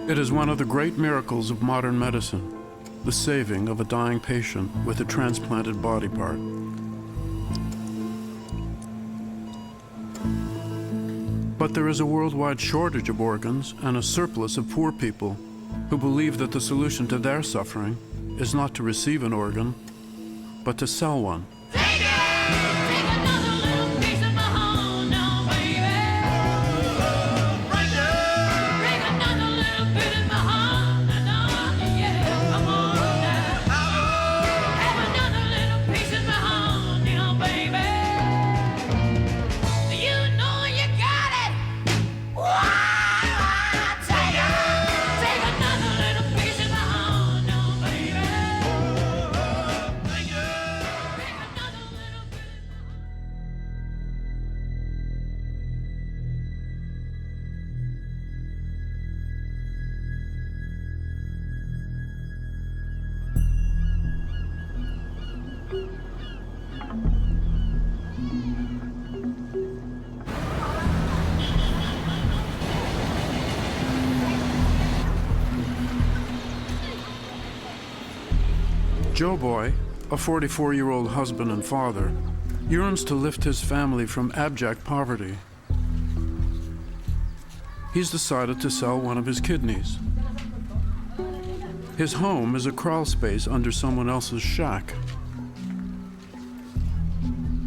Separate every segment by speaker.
Speaker 1: It is one of the great miracles of modern medicine, the saving of a dying patient with a transplanted body part. But there is a worldwide shortage of organs and a surplus of poor people who believe that the solution to their suffering is not to receive an organ, but to sell one. Joe Boy, a 44-year-old husband and father, yearns to lift his family from abject poverty. He's decided to sell one of his kidneys. His home is a crawl space under someone else's shack.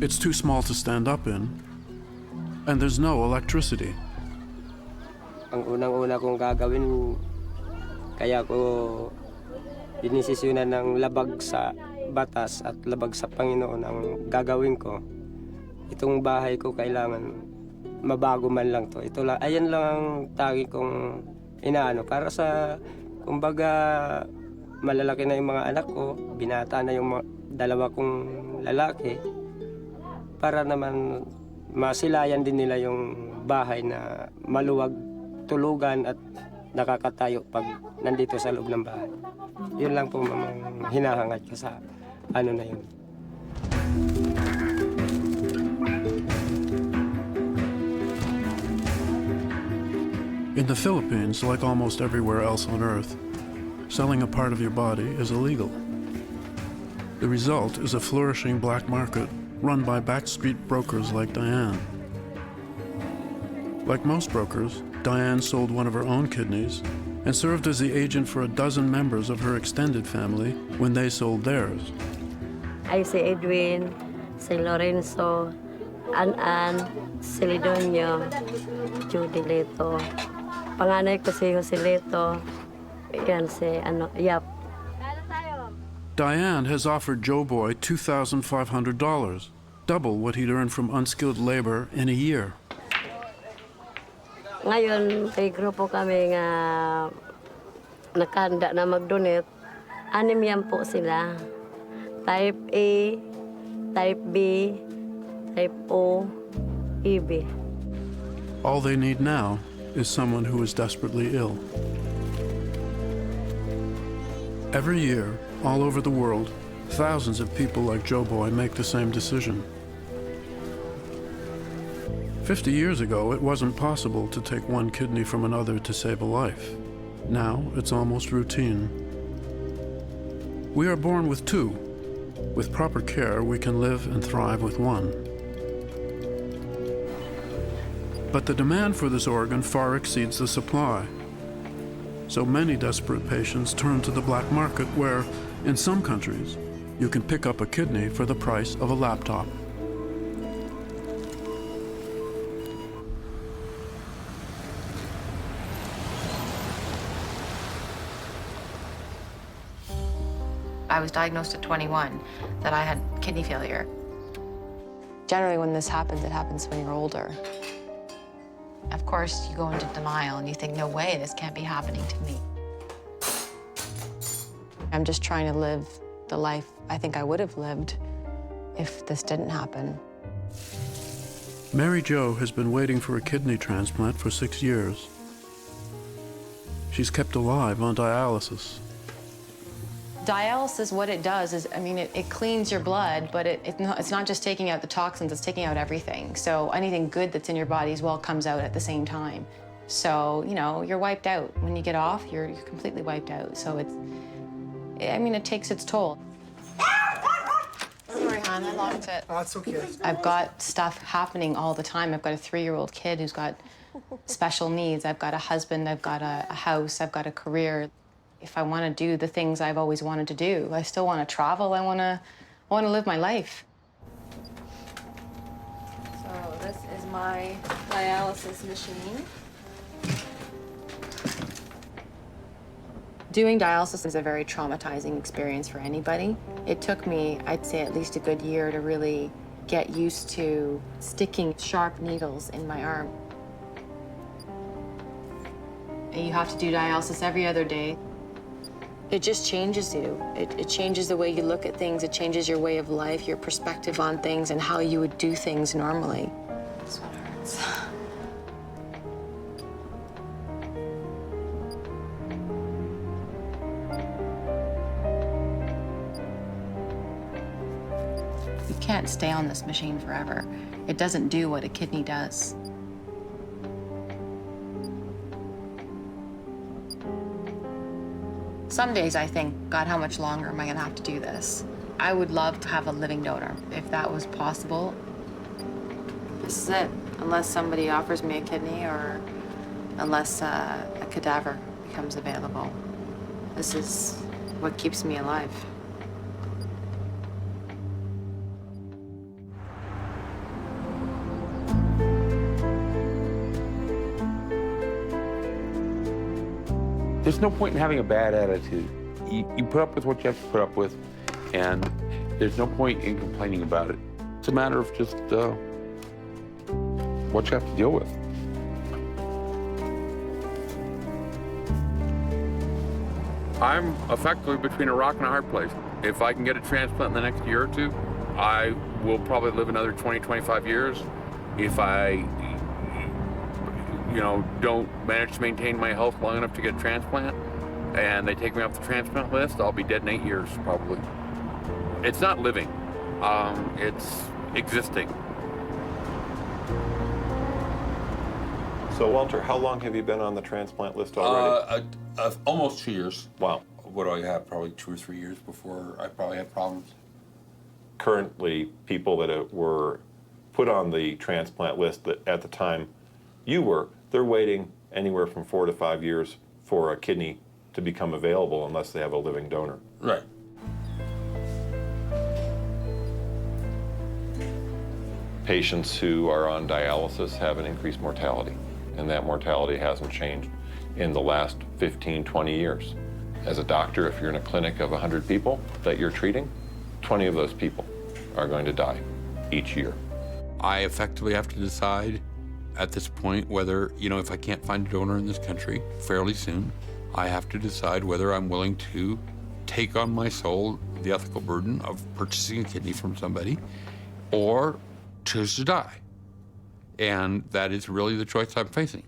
Speaker 1: It's too small to stand up in, and there's no electricity.
Speaker 2: Ang unang-una kong gagawin, kaya ko dinisisyonan ng labag sa batas at labag sa Panginoon ang gagawin ko. Itong bahay ko kailangan mabago man lang to. Ito lang, ayan lang ang tagi kong inaano para sa kumbaga malalaki na yung mga anak ko, binata na yung dalawa kong lalaki para naman masilayan din nila yung bahay na maluwag tulugan at nakakatayo pag nandito sa loob ng bahay. Yun lang po mamang hinahangad ko sa ano na yun.
Speaker 1: In the Philippines, like almost everywhere else on Earth, selling a part of your body is illegal. The result is a flourishing black market run by backstreet brokers like Diane. Like most brokers, Diane sold one of her own kidneys and served as the agent for a dozen members of her extended family when they sold theirs.
Speaker 3: Ay si Edwin, si Lorenzo, An-An, si Lidonio, Judy Leto. Panganay ko si Jose Leto, yan si Yap.
Speaker 1: Diane has offered Joe Boy $2,500, double what he'd earned from unskilled labor in a year.
Speaker 3: Ngayon, may grupo kami nga nakahanda na mag-donate. 6 yan po sila. Type A, Type B, Type O, EB.
Speaker 1: All they need now is someone who is desperately ill. Every year, all over the world, thousands of people like Joe Boy make the same decision. 50 years ago, it wasn't possible to take one kidney from another to save a life. Now, it's almost routine. We are born with 2. With proper care, we can live and thrive with 1. But the demand for this organ far exceeds the supply. So many desperate patients turn to the black market where, in some countries, you can pick up a kidney for the price of a laptop.
Speaker 4: I was diagnosed at 21 that I had kidney failure.
Speaker 5: Generally, when this happens, it happens when you're older.
Speaker 4: Of course, you go into denial and you think, no way, this can't be happening to me.
Speaker 5: I'm just trying to live the life I think I would have lived if this didn't happen.
Speaker 1: Mary Jo has been waiting for a kidney transplant for 6 years. She's kept alive on dialysis.
Speaker 5: Dialysis, what it does is, I mean, it cleans your blood, but it's not just taking out the toxins, it's taking out everything. So anything good that's in your body as well comes out at the same time. So, you know, you're wiped out. When you get off, you're completely wiped out. So it takes its toll. Sorry, hon, I locked it.
Speaker 6: Oh, it's okay.
Speaker 5: I've got stuff happening all the time. I've got a 3-year-old kid who's got special needs. I've got a husband, I've got a house, I've got a career. If I want to do the things I've always wanted to do, I still want to travel, I want to live my life. So this is my dialysis machine. Doing dialysis is a very traumatizing experience for anybody. It took me, I'd say, at least a good year to really get used to sticking sharp needles in my arm. And you have to do dialysis every other day. It just changes you. It changes the way you look at things. It changes your way of life, your perspective on things, and how you would do things normally. This one hurts. You can't stay on this machine forever. It doesn't do what a kidney does. Some days I think, God, how much longer am I gonna have to do this? I would love to have a living donor, if that was possible. This is it, unless somebody offers me a kidney or unless a cadaver becomes available. This is what keeps me alive.
Speaker 7: There's no point in having a bad attitude. You put up with what you have to put up with, and there's no point in complaining about it. It's a matter of just what you have to deal with. I'm effectively between a rock and a hard place. If I can get a transplant in the next year or two, I will probably live another 20, 25 years. If I don't manage to maintain my health long enough to get a transplant, and they take me off the transplant list, I'll be dead in 8 years, probably. It's not living, it's existing.
Speaker 8: So, Walter, how long have you been on the transplant list already?
Speaker 7: Almost 2 years.
Speaker 8: Wow.
Speaker 7: What do I have? Probably 2 or 3 years before I probably had problems.
Speaker 8: Currently, people that were put on the transplant list that at the time you were, they're waiting anywhere from 4 to 5 years for a kidney to become available unless they have a living donor.
Speaker 7: Right.
Speaker 8: Patients who are on dialysis have an increased mortality, and that mortality hasn't changed in the last 15, 20 years. As a doctor, if you're in a clinic of 100 people that you're treating, 20 of those people are going to die each year.
Speaker 7: I effectively have to decide at this point whether, if I can't find a donor in this country fairly soon, I have to decide whether I'm willing to take on my soul the ethical burden of purchasing a kidney from somebody or choose to die. And that is really the choice I'm facing.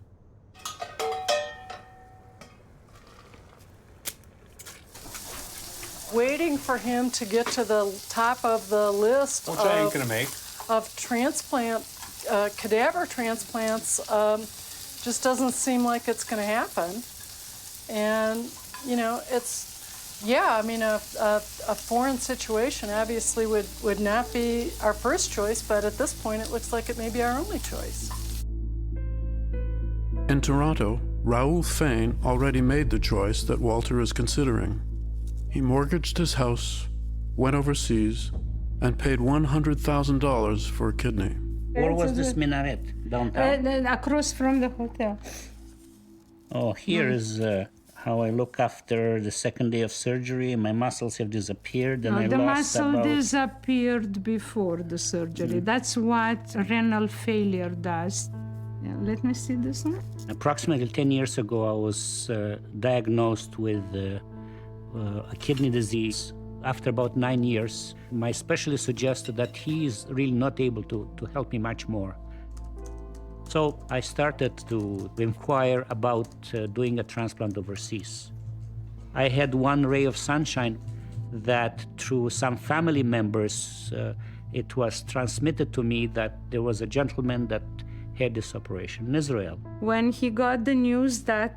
Speaker 6: Waiting for him to get to the top of the list of transplant, cadaver transplants, just doesn't seem like it's going to happen. And, a foreign situation obviously would not be our first choice, but at this point it looks like it may be our only choice.
Speaker 1: In Toronto, Raul Fain already made the choice that Walter is considering. He mortgaged his house, went overseas, and paid $100,000 for a kidney.
Speaker 9: Where was this minaret? Downtown?
Speaker 10: Across from the hotel.
Speaker 9: Oh, here is how I look after the second day of surgery. My muscles have disappeared, and I
Speaker 10: the
Speaker 9: lost
Speaker 10: muscle
Speaker 9: about...
Speaker 10: disappeared before the surgery. That's what renal failure does. Yeah, let me see this one.
Speaker 9: Approximately 10 years ago, I was diagnosed with a kidney disease. After about 9 years, my specialist suggested that he is really not able to help me much more. So I started to inquire about doing a transplant overseas. I had one ray of sunshine that through some family members, it was transmitted to me that there was a gentleman that had this operation in Israel.
Speaker 10: When he got the news that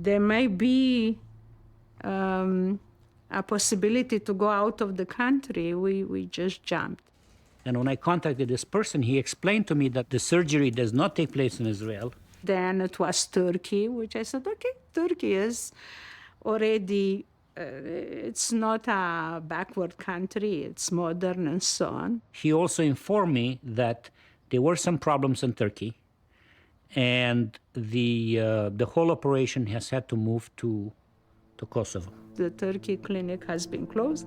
Speaker 10: there may be a possibility to go out of the country, we just jumped.
Speaker 9: And when I contacted this person, he explained to me that the surgery does not take place in Israel.
Speaker 10: Then it was Turkey, which I said, okay, Turkey is already, it's not a backward country, it's modern and so on.
Speaker 9: He also informed me that there were some problems in Turkey, and the whole operation has had to move to Kosovo.
Speaker 10: The Turkey clinic has been closed.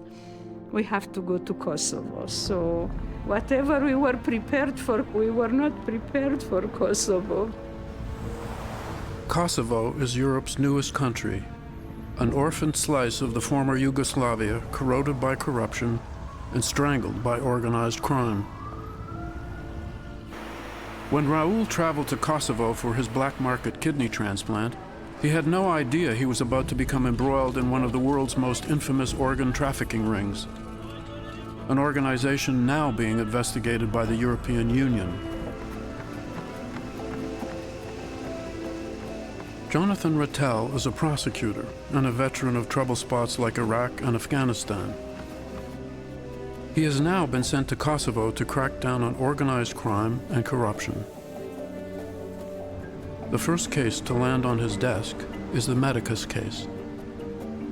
Speaker 10: We have to go to Kosovo. So whatever we were prepared for, we were not prepared for Kosovo.
Speaker 1: Kosovo is Europe's newest country, an orphaned slice of the former Yugoslavia, corroded by corruption and strangled by organized crime. When Raul traveled to Kosovo for his black market kidney transplant, he had no idea he was about to become embroiled in one of the world's most infamous organ trafficking rings, an organization now being investigated by the European Union. Jonathan Rattell is a prosecutor and a veteran of trouble spots like Iraq and Afghanistan. He has now been sent to Kosovo to crack down on organized crime and corruption. The first case to land on his desk is the Medicus case.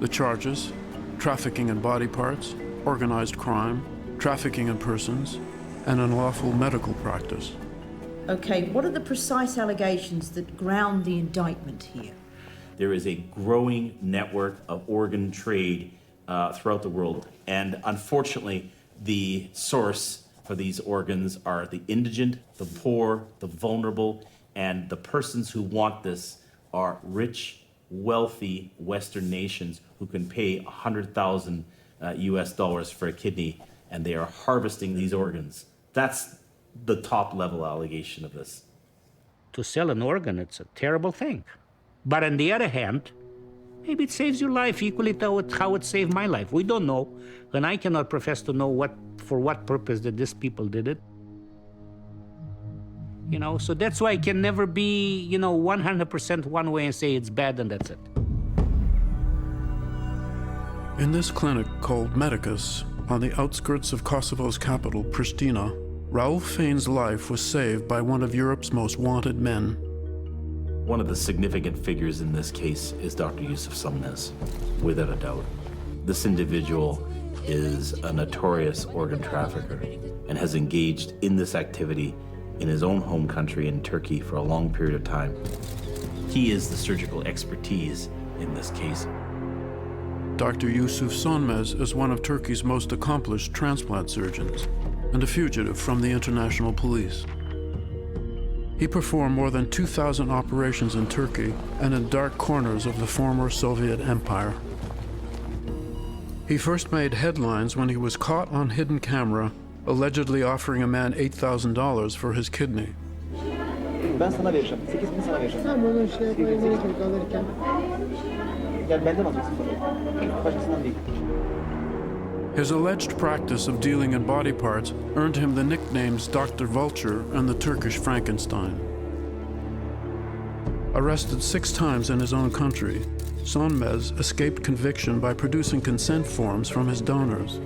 Speaker 1: The charges: trafficking in body parts, organized crime, trafficking in persons, and unlawful medical practice.
Speaker 11: Okay, what are the precise allegations that ground the indictment here?
Speaker 12: There is a growing network of organ trade throughout the world, and unfortunately, the source for these organs are the indigent, the poor, the vulnerable, and the persons who want this are rich, wealthy Western nations who can pay $100,000 US for a kidney, and they are harvesting these organs. That's the top level allegation of this.
Speaker 9: To sell an organ, it's a terrible thing. But on the other hand, maybe it saves your life equally to how it saved my life. We don't know, and I cannot profess to know for what purpose that these people did it. You know, so that's why I can never be, 100% one way and say it's bad and that's it.
Speaker 1: In this clinic called Medicus, on the outskirts of Kosovo's capital, Pristina, Raul Fane's life was saved by one of Europe's most wanted men.
Speaker 12: One of the significant figures in this case is Dr. Yusuf Sumnez, without a doubt. This individual is a notorious organ trafficker and has engaged in this activity in his own home country in Turkey for a long period of time. He is the surgical expertise in this case.
Speaker 1: Dr. Yusuf Sönmez is one of Turkey's most accomplished transplant surgeons and a fugitive from the international police. He performed more than 2,000 operations in Turkey and in dark corners of the former Soviet Empire. He first made headlines when he was caught on hidden camera, allegedly offering a man $8,000 for his kidney.
Speaker 13: Ben sana vereceğim. 8.000 sana vereceğim. Tamam onu işte gerek alırken. Gel benden alacaksın parayı. Başkasından değil.
Speaker 1: His alleged practice of dealing in body parts earned him the nicknames Dr. Vulture and the Turkish Frankenstein. Arrested 6 times in his own country, Sönmez escaped conviction by producing consent forms from his donors,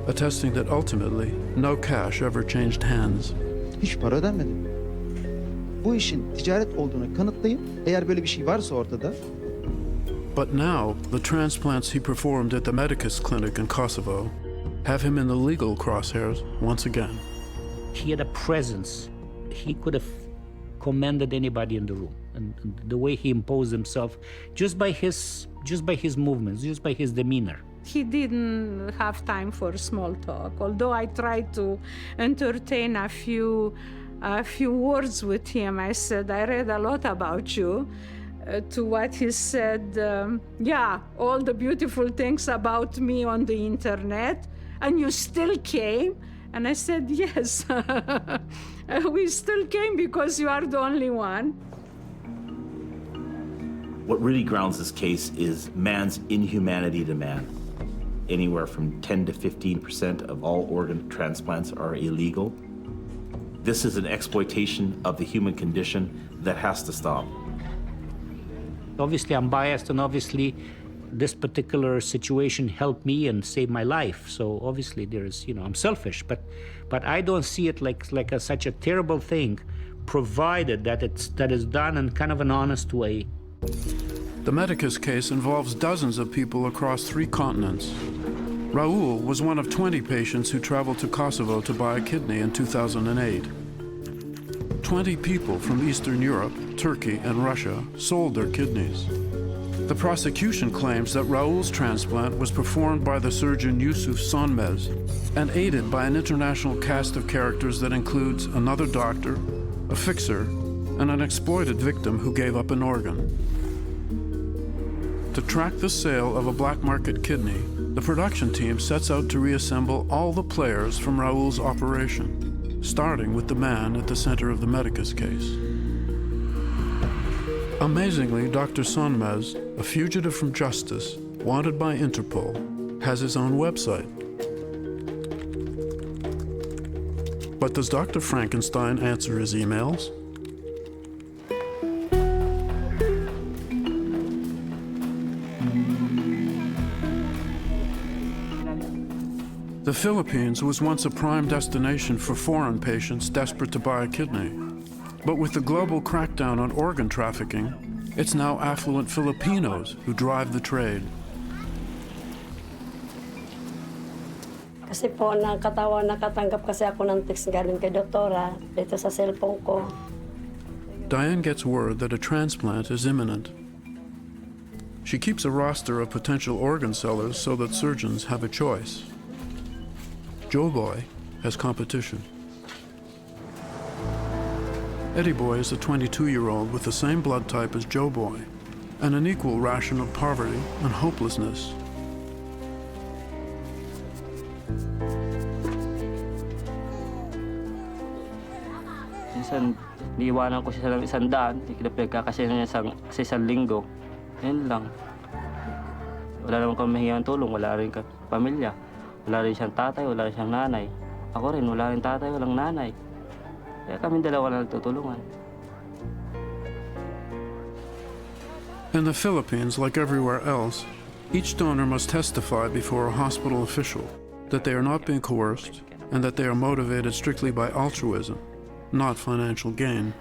Speaker 1: attesting that ultimately no cash ever changed hands.
Speaker 13: Hiç para ödenmedi. Bu işin ticaret olduğunu kanıtlayıp eğer böyle bir şey varsa ortada.
Speaker 1: But now, the transplants he performed at the Medicus clinic in Kosovo have him in the legal crosshairs once again.
Speaker 9: He had a presence. He could have commanded anybody in the room. And the way he imposed himself, just by his movements, just by his demeanor.
Speaker 10: He didn't have time for small talk, although I tried to entertain a few words with him. I said, I read a lot about you. To what he said, yeah, all the beautiful things about me on the internet, and you still came? And I said, yes, we still came because you are the only one.
Speaker 12: What really grounds this case is man's inhumanity to man. Anywhere from 10 to 15% of all organ transplants are illegal. This is an exploitation of the human condition that has to stop.
Speaker 9: Obviously, I'm biased, and obviously, this particular situation helped me and saved my life. So obviously, I'm selfish, but I don't see it like such a terrible thing, provided that that is done in kind of an honest way.
Speaker 1: The Medicus case involves dozens of people across 3 continents. Raul was one of 20 patients who traveled to Kosovo to buy a kidney in 2008. 20 people from Eastern Europe, Turkey, and Russia sold their kidneys. The prosecution claims that Raul's transplant was performed by the surgeon Yusuf Sonmez and aided by an international cast of characters that includes another doctor, a fixer, and an exploited victim who gave up an organ. To track the sale of a black market kidney, the production team sets out to reassemble all the players from Raul's operation, starting with the man at the center of the Medicus case. Amazingly, Dr. Sonmez, a fugitive from justice, wanted by Interpol, has his own website. But does Dr. Frankenstein answer his emails? The Philippines was once a prime destination for foreign patients desperate to buy a kidney. But with the global crackdown on organ trafficking, it's now affluent Filipinos who drive the trade.
Speaker 3: Kasi po, nakatanggap kasi ako ng text galing kay doktora dito sa cellphone ko.
Speaker 1: Diane gets word that a transplant is imminent. She keeps a roster of potential organ sellers so that surgeons have a choice. Joe Boy has competition. Eddie Boy is a 22-year-old with the same blood type as Joe Boy and an equal ration of poverty and hopelessness.
Speaker 14: Minsan, niiwanan ko siya ng 100, pinagkakasya niya sa isang linggo. Yan lang. Wala naman kami mahingi tulong, wala rin pamilya. Wala rin siyang tatay, wala rin siyang nanay. Ako rin, wala rin tatay, walang nanay. Kaya kami dalawa na nagtutulungan.
Speaker 1: In the Philippines, like everywhere else, each donor must testify before a hospital official that they are not being coerced and that they are motivated strictly by altruism, not financial gain.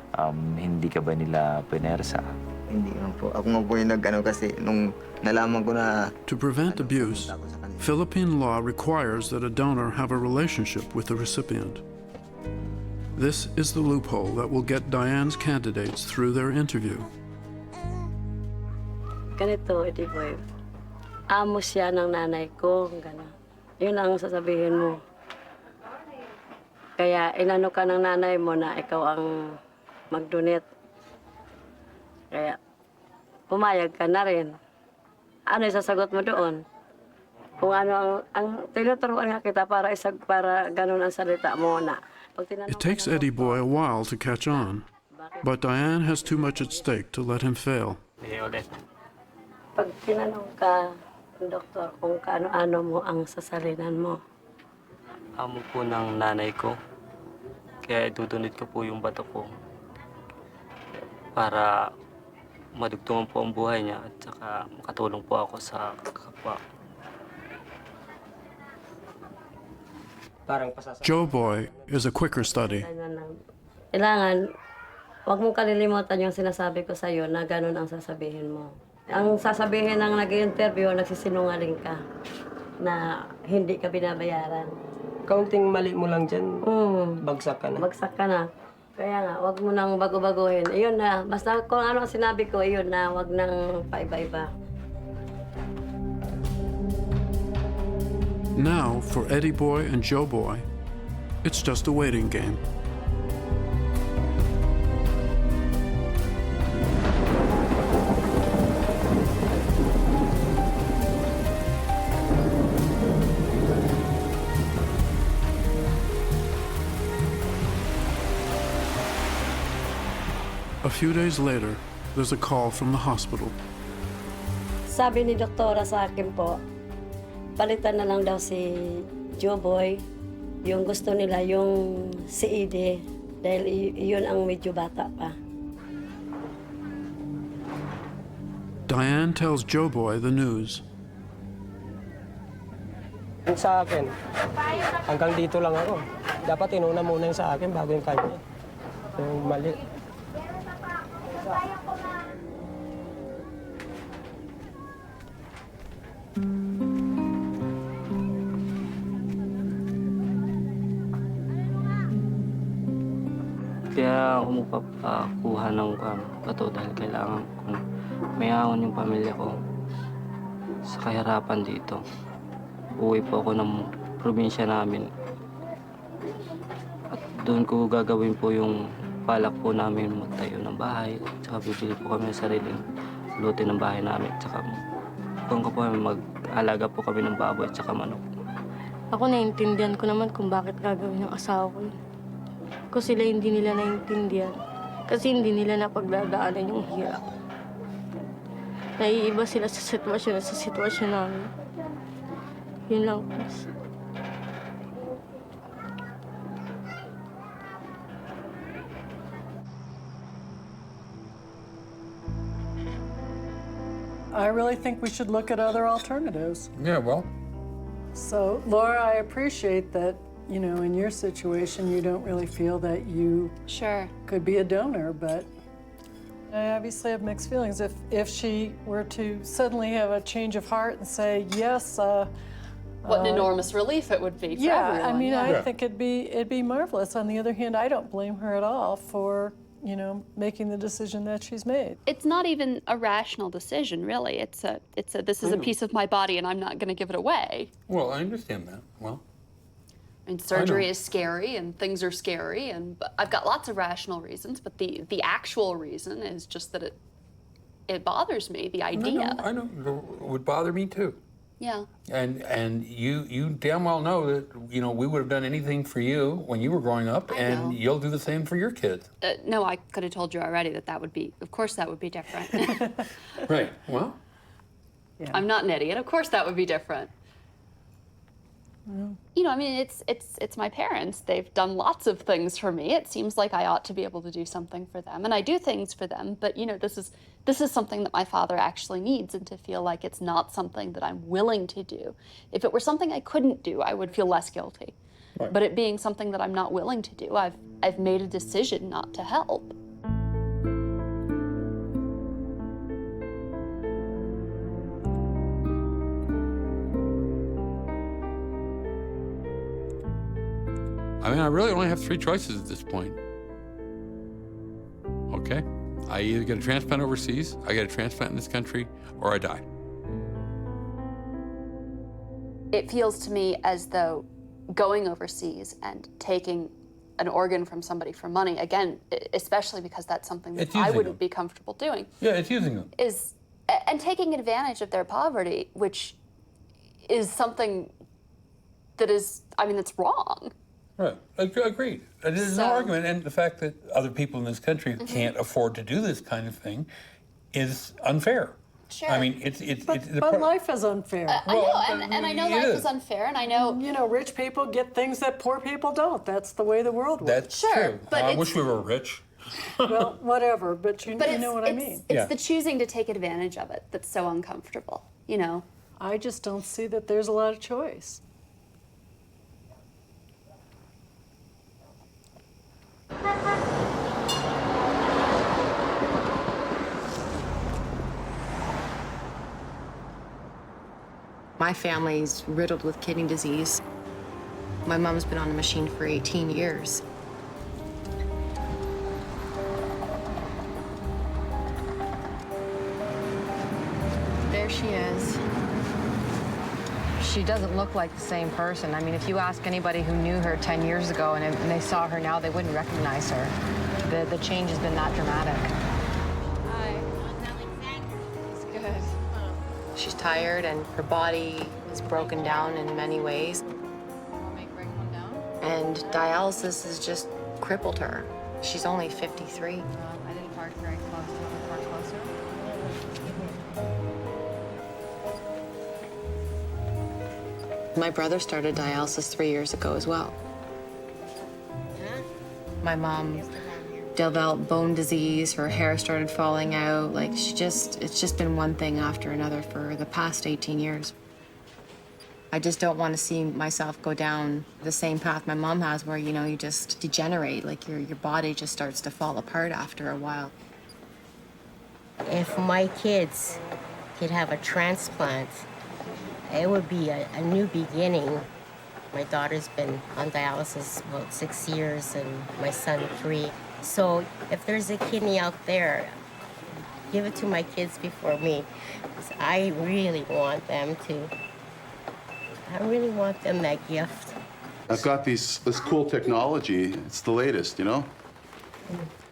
Speaker 15: Hindi ka ba nila pinersa?
Speaker 16: Hindi naman po. Ako nga po yung nag-ano kasi nung nalaman ko na...
Speaker 1: To prevent abuse, Philippine law requires that a donor have a relationship with the recipient. This is the loophole that will get Diane's candidates through their interview.
Speaker 3: Ganito, Eddie Boy. Amo siya ng nanay ko, gano'n. Yun ang sasabihin mo. Kaya inano ka ng nanay mo na ikaw ang mag-donate. Kaya pumayag ka na rin. Ano yung sasagot mo doon? Kung ano ang tinuturuan nga kita para ganun ang salita mo na.
Speaker 1: It takes Eddie Boy a while to catch on, but Diane has too much at stake to let him fail.
Speaker 3: Pag tinanong ka, doktor, kung kaano-ano mo ang sasalinan mo.
Speaker 14: Amo po ng nanay ko. Kaya idudunit ko po yung bato ko para madugtungan po ang buhay niya at saka makatulong po ako sa kapwa.
Speaker 1: Joe Boy is a quicker study.
Speaker 3: Kailangan, huwag mong kalilimutan yung sinasabi ko sa'yo na ganun ang sasabihin mo. Ang sasabihin ng nag-i-interview, nagsisinungaling ka na hindi ka binabayaran.
Speaker 2: Kaunting mali mo lang dyan, bagsak ka na.
Speaker 3: Bagsak ka na. Kaya nga, huwag mo nang bago-baguhin. Iyon na, basta kung ano ang sinabi ko, iyon na, huwag nang paiba-iba.
Speaker 1: Now, for Eddie Boy and Joe Boy, it's just a waiting game. A few days later, there's a call from the hospital.
Speaker 3: Sabi ni doktora sa akin po, palitan na lang daw si Joe Boy. Yung gusto nila, yung si Ide. Dahil iyon ang medyo bata pa.
Speaker 1: Diane tells Joe Boy the news.
Speaker 2: Yung sa akin, hanggang dito lang ako. Dapat inuna muna yung sa akin bago yung kanya. Yung mali.
Speaker 14: Kaya ako magpapakuha ng bato dahil kailangan kong mayawan yung pamilya ko sa kahirapan dito. Uwi po ako ng probinsya namin. At doon ko gagawin po yung balak po namin magtayo ng bahay. Tsaka bibili po kami ng sariling lote ng bahay namin. Tsaka kung ko po mag-alaga po kami ng baboy at saka manok.
Speaker 17: Ako naiintindihan ko naman kung bakit gagawin ng asawa ko yun. Kung sila hindi nila naiintindihan. Kasi hindi nila napagdadaanan yung hirap. Naiiba sila sa sitwasyon namin. Yun lang, please.
Speaker 6: I really think we should look at other alternatives.
Speaker 7: Yeah, well.
Speaker 6: So, Laura, I appreciate that, you know, in your situation, you don't really feel that you could be a donor, but I obviously have mixed feelings. If she were to suddenly have a change of heart and say, yes,
Speaker 18: what an enormous relief it would be for everyone.
Speaker 6: I mean, I think it'd be marvelous. On the other hand, I don't blame her at all for, you know, making the decision that she's made.
Speaker 18: It's not even a rational decision, really. It's a this is a piece of my body and I'm not going to give it away.
Speaker 7: Well, I understand that. Well,
Speaker 18: I mean, surgery is scary and things are scary, and I've got lots of rational reasons, but the actual reason is just that it bothers me, the idea.
Speaker 7: I know. It would bother me too.
Speaker 18: Yeah.
Speaker 7: And you damn well know that, you know, we would have done anything for you when you were growing up, and you'll do the same for your kids.
Speaker 18: No, I could have told you already that would be, of course that would be different.
Speaker 7: Right. Well.
Speaker 6: Yeah.
Speaker 18: I'm not an idiot. Of course that would be different. You know, I mean, it's my parents. They've done lots of things for me. It seems like I ought to be able to do something for them, and I do things for them. But you know, this is something that my father actually needs, and to feel like it's not something that I'm willing to do. If it were something I couldn't do, I would feel less guilty.
Speaker 7: Right.
Speaker 18: But it being something that I'm not willing to do, I've made a decision not to help.
Speaker 7: I mean, I really only have 3 choices at this point. Okay? I either get a transplant overseas, I get a transplant in this country, or I die.
Speaker 18: It feels to me as though going overseas and taking an organ from somebody for money, again, especially because that's something that I wouldn't be comfortable doing.
Speaker 7: Yeah, it's using them.
Speaker 18: And taking advantage of their poverty, which is something that is, I mean, that's wrong.
Speaker 7: Right, agreed. There's no argument, and the fact that other people in this country can't afford to do this kind of thing is unfair.
Speaker 18: Sure.
Speaker 7: I mean, it's
Speaker 6: But life is unfair.
Speaker 18: I know, and I know life is unfair, and I know...
Speaker 6: You know, rich people get things that poor people don't. That's the way the world works.
Speaker 7: That's true.
Speaker 18: but
Speaker 7: I
Speaker 18: it's-
Speaker 7: wish we were rich.
Speaker 6: Well, whatever, but you know what I mean.
Speaker 18: It's the choosing to take advantage of it that's so uncomfortable, you know?
Speaker 6: I just don't see that there's a lot of choice.
Speaker 5: My family's riddled with kidney disease. My mom's been on a machine for 18 years. There she is. She doesn't look like the same person. I mean, if you ask anybody who knew her 10 years ago and they saw her now, they wouldn't recognize her. The change has been that dramatic. Hi. It's good. She's tired and her body is broken down in many ways. And dialysis has just crippled her. She's only 53.
Speaker 17: I didn't park very close. Do you want to park closer?
Speaker 5: My brother started dialysis 3 years ago as well. My mom developed bone disease, her hair started falling out. Like, it's just been one thing after another for the past 18 years. I just don't want to see myself go down the same path my mom has, where, you know, you just degenerate, like your body just starts to fall apart after a while.
Speaker 19: If my kids could have a transplant, it would be a new beginning. My daughter's been on dialysis about 6 years and my son 3. So if there's a kidney out there, give it to my kids before me. 'Cause I really want them that gift.
Speaker 20: I've got this cool technology. It's the latest, you know?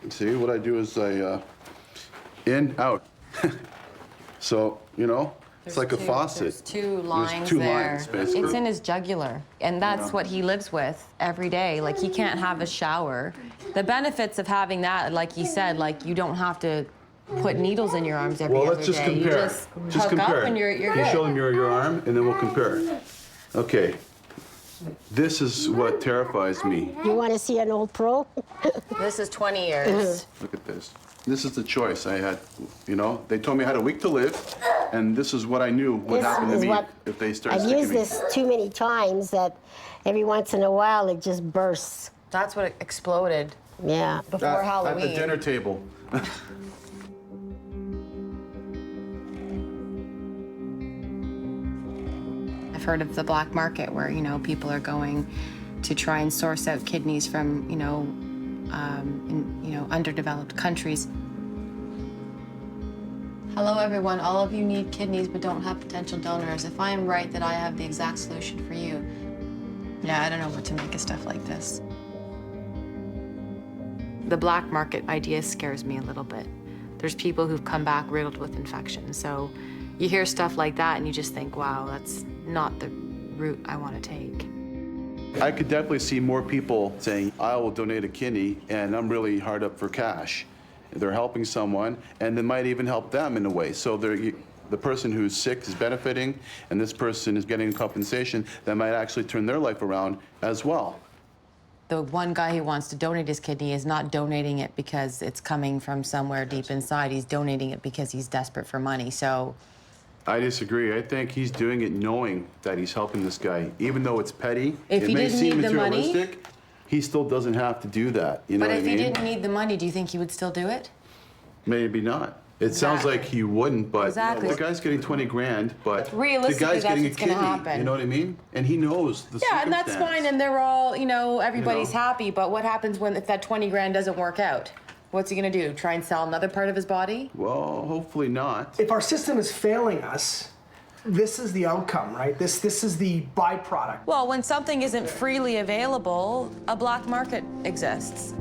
Speaker 20: See, what I do is I, in, out. So, you know, it's like a faucet.
Speaker 5: There's two lines
Speaker 20: There's two
Speaker 5: there.
Speaker 20: lines, basically.
Speaker 5: It's in his jugular, and that's what he lives with every day. Like, he can't have a shower. The benefits of having that, like you said, like, you don't have to put needles in your arms every other day.
Speaker 20: Well, let's just compare.
Speaker 5: You just hook
Speaker 20: compare.
Speaker 5: up and you're
Speaker 20: You
Speaker 5: good.
Speaker 20: show them your arm, and then we'll compare. Okay. This is what terrifies me.
Speaker 19: You want to see an old pro?
Speaker 5: This is 20 years.
Speaker 20: Look at this. This is the choice I had, you know? They told me I had a week to live, and this is what I knew would happen to me if they started
Speaker 19: I've
Speaker 20: sticking
Speaker 19: used
Speaker 20: me.
Speaker 19: this too many times that every once in a while it just bursts.
Speaker 5: That's what exploded.
Speaker 19: Yeah.
Speaker 5: Before Halloween.
Speaker 20: At the dinner table.
Speaker 5: I've heard of the black market where, you know, people are going to try and source out kidneys from, underdeveloped countries. Hello, everyone. All of you need kidneys but don't have potential donors. If I am right that I have the exact solution for you, yeah, I don't know what to make of stuff like this. The black market idea scares me a little bit. There's people who've come back riddled with infection. So you hear stuff like that and you just think, wow, that's not the route I want to take.
Speaker 20: I could definitely see more people saying, I will donate a kidney, and I'm really hard up for cash. They're helping someone, and they might even help them in a way. So the person who's sick is benefiting, and this person is getting compensation that might actually turn their life around as well.
Speaker 5: The one guy who wants to donate his kidney is not donating it because it's coming from somewhere deep inside. He's donating it because he's desperate for money. So
Speaker 20: I disagree. I think he's doing it knowing that he's helping this guy. Even though it's petty,
Speaker 5: If
Speaker 20: it
Speaker 5: he
Speaker 20: may
Speaker 5: didn't
Speaker 20: seem
Speaker 5: need the money-
Speaker 20: materialistic, he still doesn't have to do that. You know
Speaker 5: but
Speaker 20: what I
Speaker 5: if
Speaker 20: mean?
Speaker 5: he didn't need the money, do you think he would still do it?
Speaker 20: Maybe not. It sounds like he wouldn't, but
Speaker 5: Exactly.
Speaker 20: the guy's getting 20 grand, but the
Speaker 5: Realistically,
Speaker 20: guy's
Speaker 5: that's
Speaker 20: getting a
Speaker 5: what's gonna
Speaker 20: kidney.
Speaker 5: happen.
Speaker 20: You know what I mean? And he knows the
Speaker 5: Yeah, and that's
Speaker 20: circumstance.
Speaker 5: fine, and they're all, everybody's
Speaker 20: You know?
Speaker 5: happy, but what happens if that 20 grand doesn't work out? What's he gonna do? Try and sell another part of his body?
Speaker 20: Well, hopefully not.
Speaker 21: If our system is failing us, this is the outcome, right? This is the byproduct.
Speaker 5: Well, when something isn't freely available, a black market exists.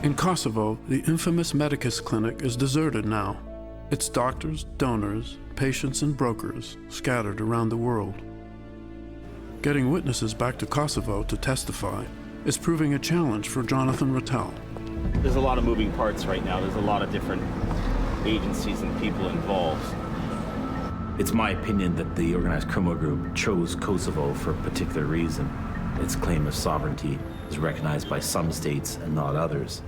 Speaker 1: In Kosovo, the infamous Medicus clinic is deserted now. Its doctors, donors, patients, and brokers scattered around the world. Getting witnesses back to Kosovo to testify is proving a challenge for Jonathan Rattell.
Speaker 12: There's a lot of moving parts right now. There's a lot of different agencies and people involved.
Speaker 22: It's my opinion that the organized criminal group chose Kosovo for a particular reason. Its claim of sovereignty is recognized by some states and not others.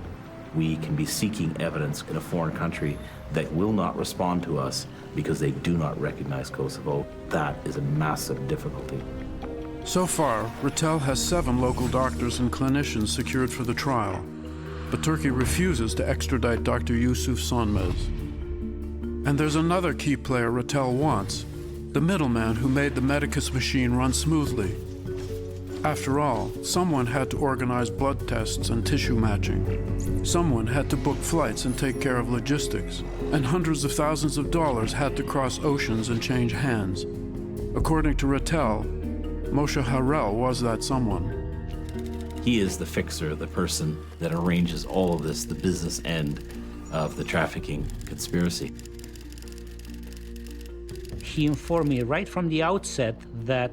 Speaker 22: We can be seeking evidence in a foreign country that will not respond to us because they do not recognize Kosovo. That is a massive difficulty.
Speaker 1: So far, Rattell has 7 local doctors and clinicians secured for the trial, but Turkey refuses to extradite Dr. Yusuf Sonmez. And there's another key player Rattell wants, the middleman who made the Medicus machine run smoothly. After all, someone had to organize blood tests and tissue matching. Someone had to book flights and take care of logistics. And hundreds of thousands of dollars had to cross oceans and change hands. According to Rattell, Moshe Harel was that someone.
Speaker 22: He is the fixer, the person that arranges all of this, the business end of the trafficking conspiracy.
Speaker 9: He informed me right from the outset that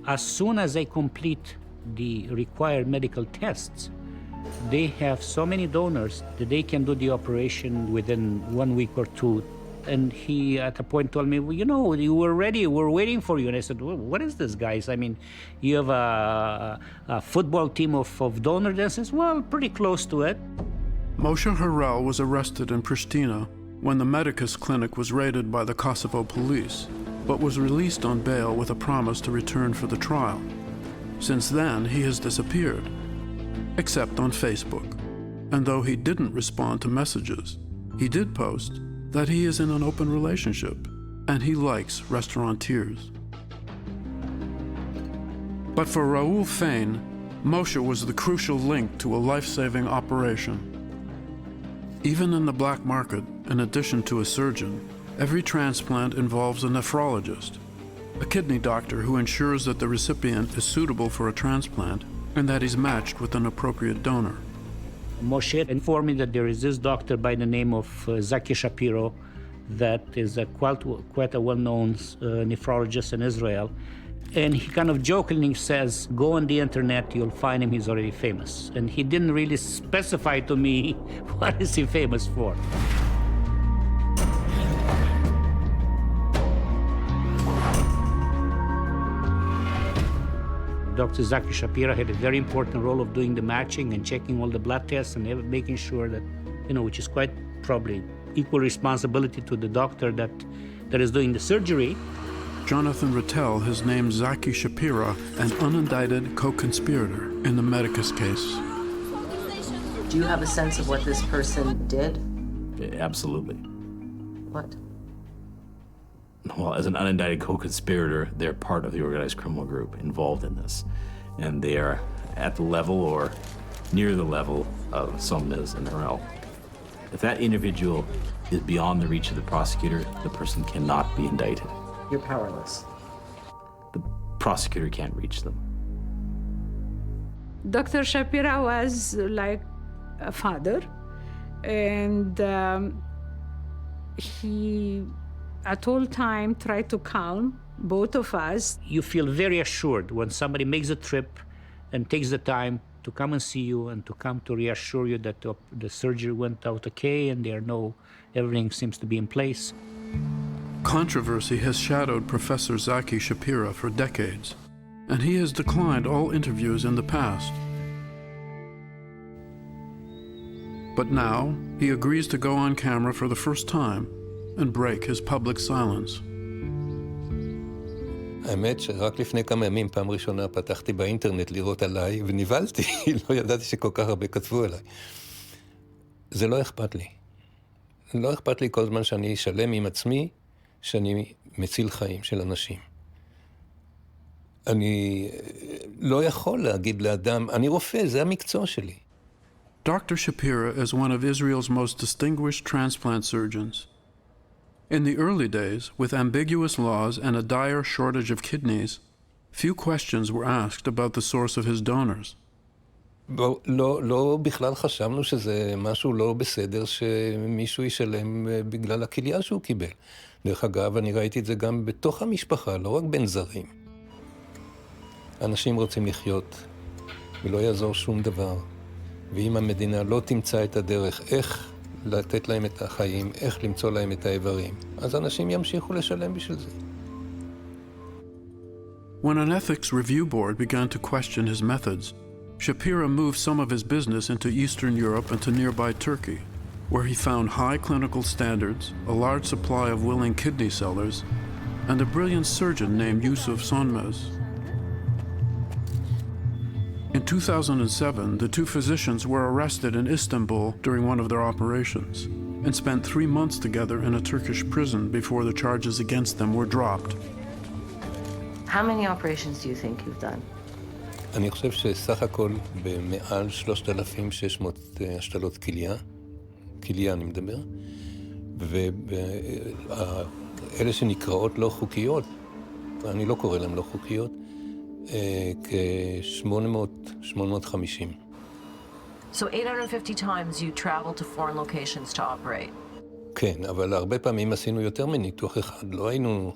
Speaker 9: as soon as they complete the required medical tests, they have so many donors that they can do the operation within 1 week or 2 And he, at a point, told me, well, you know, you were ready, we're waiting for you. And I said, well, what is this, guys? I mean, you have a football team of donors? And I says, well, pretty close to it.
Speaker 1: Moshe Harel was arrested in Pristina when the Medicus clinic was raided by the Kosovo police, but was released on bail with a promise to return for the trial. Since then, he has disappeared, except on Facebook. And though he didn't respond to messages, he did post that he is in an open relationship and he likes restaurateurs. But for Raul Fain, Moshe was the crucial link to a life-saving operation. Even in the black market, in addition to a surgeon, every transplant involves a nephrologist, a kidney doctor who ensures that the recipient is suitable for a transplant and that he's matched with an appropriate donor.
Speaker 9: Moshe informed me that there is this doctor by the name of Zaki Shapiro that is quite a well-known nephrologist in Israel. And he kind of jokingly says, go on the internet, you'll find him, he's already famous. And he didn't really specify to me what is he famous for. Dr. Zaki Shapiro had a very important role of doing the matching and checking all the blood tests and making sure that, you know, which is quite probably equal responsibility to the doctor that is doing the surgery.
Speaker 1: Jonathan Rattel has named Zaki Shapiro an unindicted co-conspirator in the Medicus case.
Speaker 4: Do you have a sense of what this person did?
Speaker 12: Absolutely.
Speaker 4: What?
Speaker 12: Well, as an unindicted co-conspirator, they're part of the organized criminal group involved in this. And they are at the level or near the level of Somnez and Raul. If that individual is beyond the reach of the prosecutor, the person cannot be indicted.
Speaker 4: You're powerless.
Speaker 12: The prosecutor can't reach them.
Speaker 10: Dr. Shapiro was like a father, and he at all time tried to calm both of us.
Speaker 9: You feel very assured when somebody makes a trip and takes the time to come and see you and to come to reassure you that the surgery went out okay and everything seems to be in place.
Speaker 1: Controversy has shadowed Professor Zaki Shapiro for decades, and he has declined all interviews in the past. But now, he agrees to go on camera for the first time and break his public silence.
Speaker 8: האמת שרק לפני כמה ימים, פעם ראשונה, פתחתי באינטרנט לראות עליי, ונבלתי, לא ידעתי שכל כך הרבה כתבו עליי. זה לא אכפת לי. לא אכפת לי כל זמן שאני שלם עם עצמי, שאני מציל חיים של אנשים. אני לא יכול להגיד לאדם, אני רופא, זה המקצוע שלי.
Speaker 1: Dr. Shapiro is one of Israel's most distinguished transplant surgeons. In the early days, with ambiguous laws and a dire shortage of kidneys, few questions were asked about the source of his donors.
Speaker 8: לא בכלל חשבנו שזה משהו לא בסדר שמישהו ישלם בגלל הכליה שהוא קיבל. דרך אגב, אני ראיתי את זה גם בתוך המשפחה, לא רק בין זרים. אנשים רוצים לחיות, ולא יעזור שום דבר. ואם המדינה לא תמצא את הדרך איך לתת להם את החיים, איך למצוא להם את האיברים, אז אנשים ימשיכו לשלם בשביל זה.
Speaker 1: When an ethics review board began to question his methods, Shapiro moved some of his business into Eastern Europe and to nearby Turkey, where he found high clinical standards, a large supply of willing kidney sellers, and a brilliant surgeon named Yusuf Sonmez. In 2007, the two physicians were arrested in Istanbul during one of their operations and spent 3 months together in a Turkish prison before the charges against them were dropped.
Speaker 4: How many operations do you think you've done?
Speaker 8: אני חושב שסך הכל במעל 3,600 השתלות כליה אני מדבר, ואלה שנקראות לא חוקיות, אני לא קורא להם לא חוקיות, כ-850.
Speaker 4: So 850 times you traveled to foreign locations to operate.
Speaker 8: כן, אבל הרבה פעמים עשינו יותר מניתוח אחד. לא היינו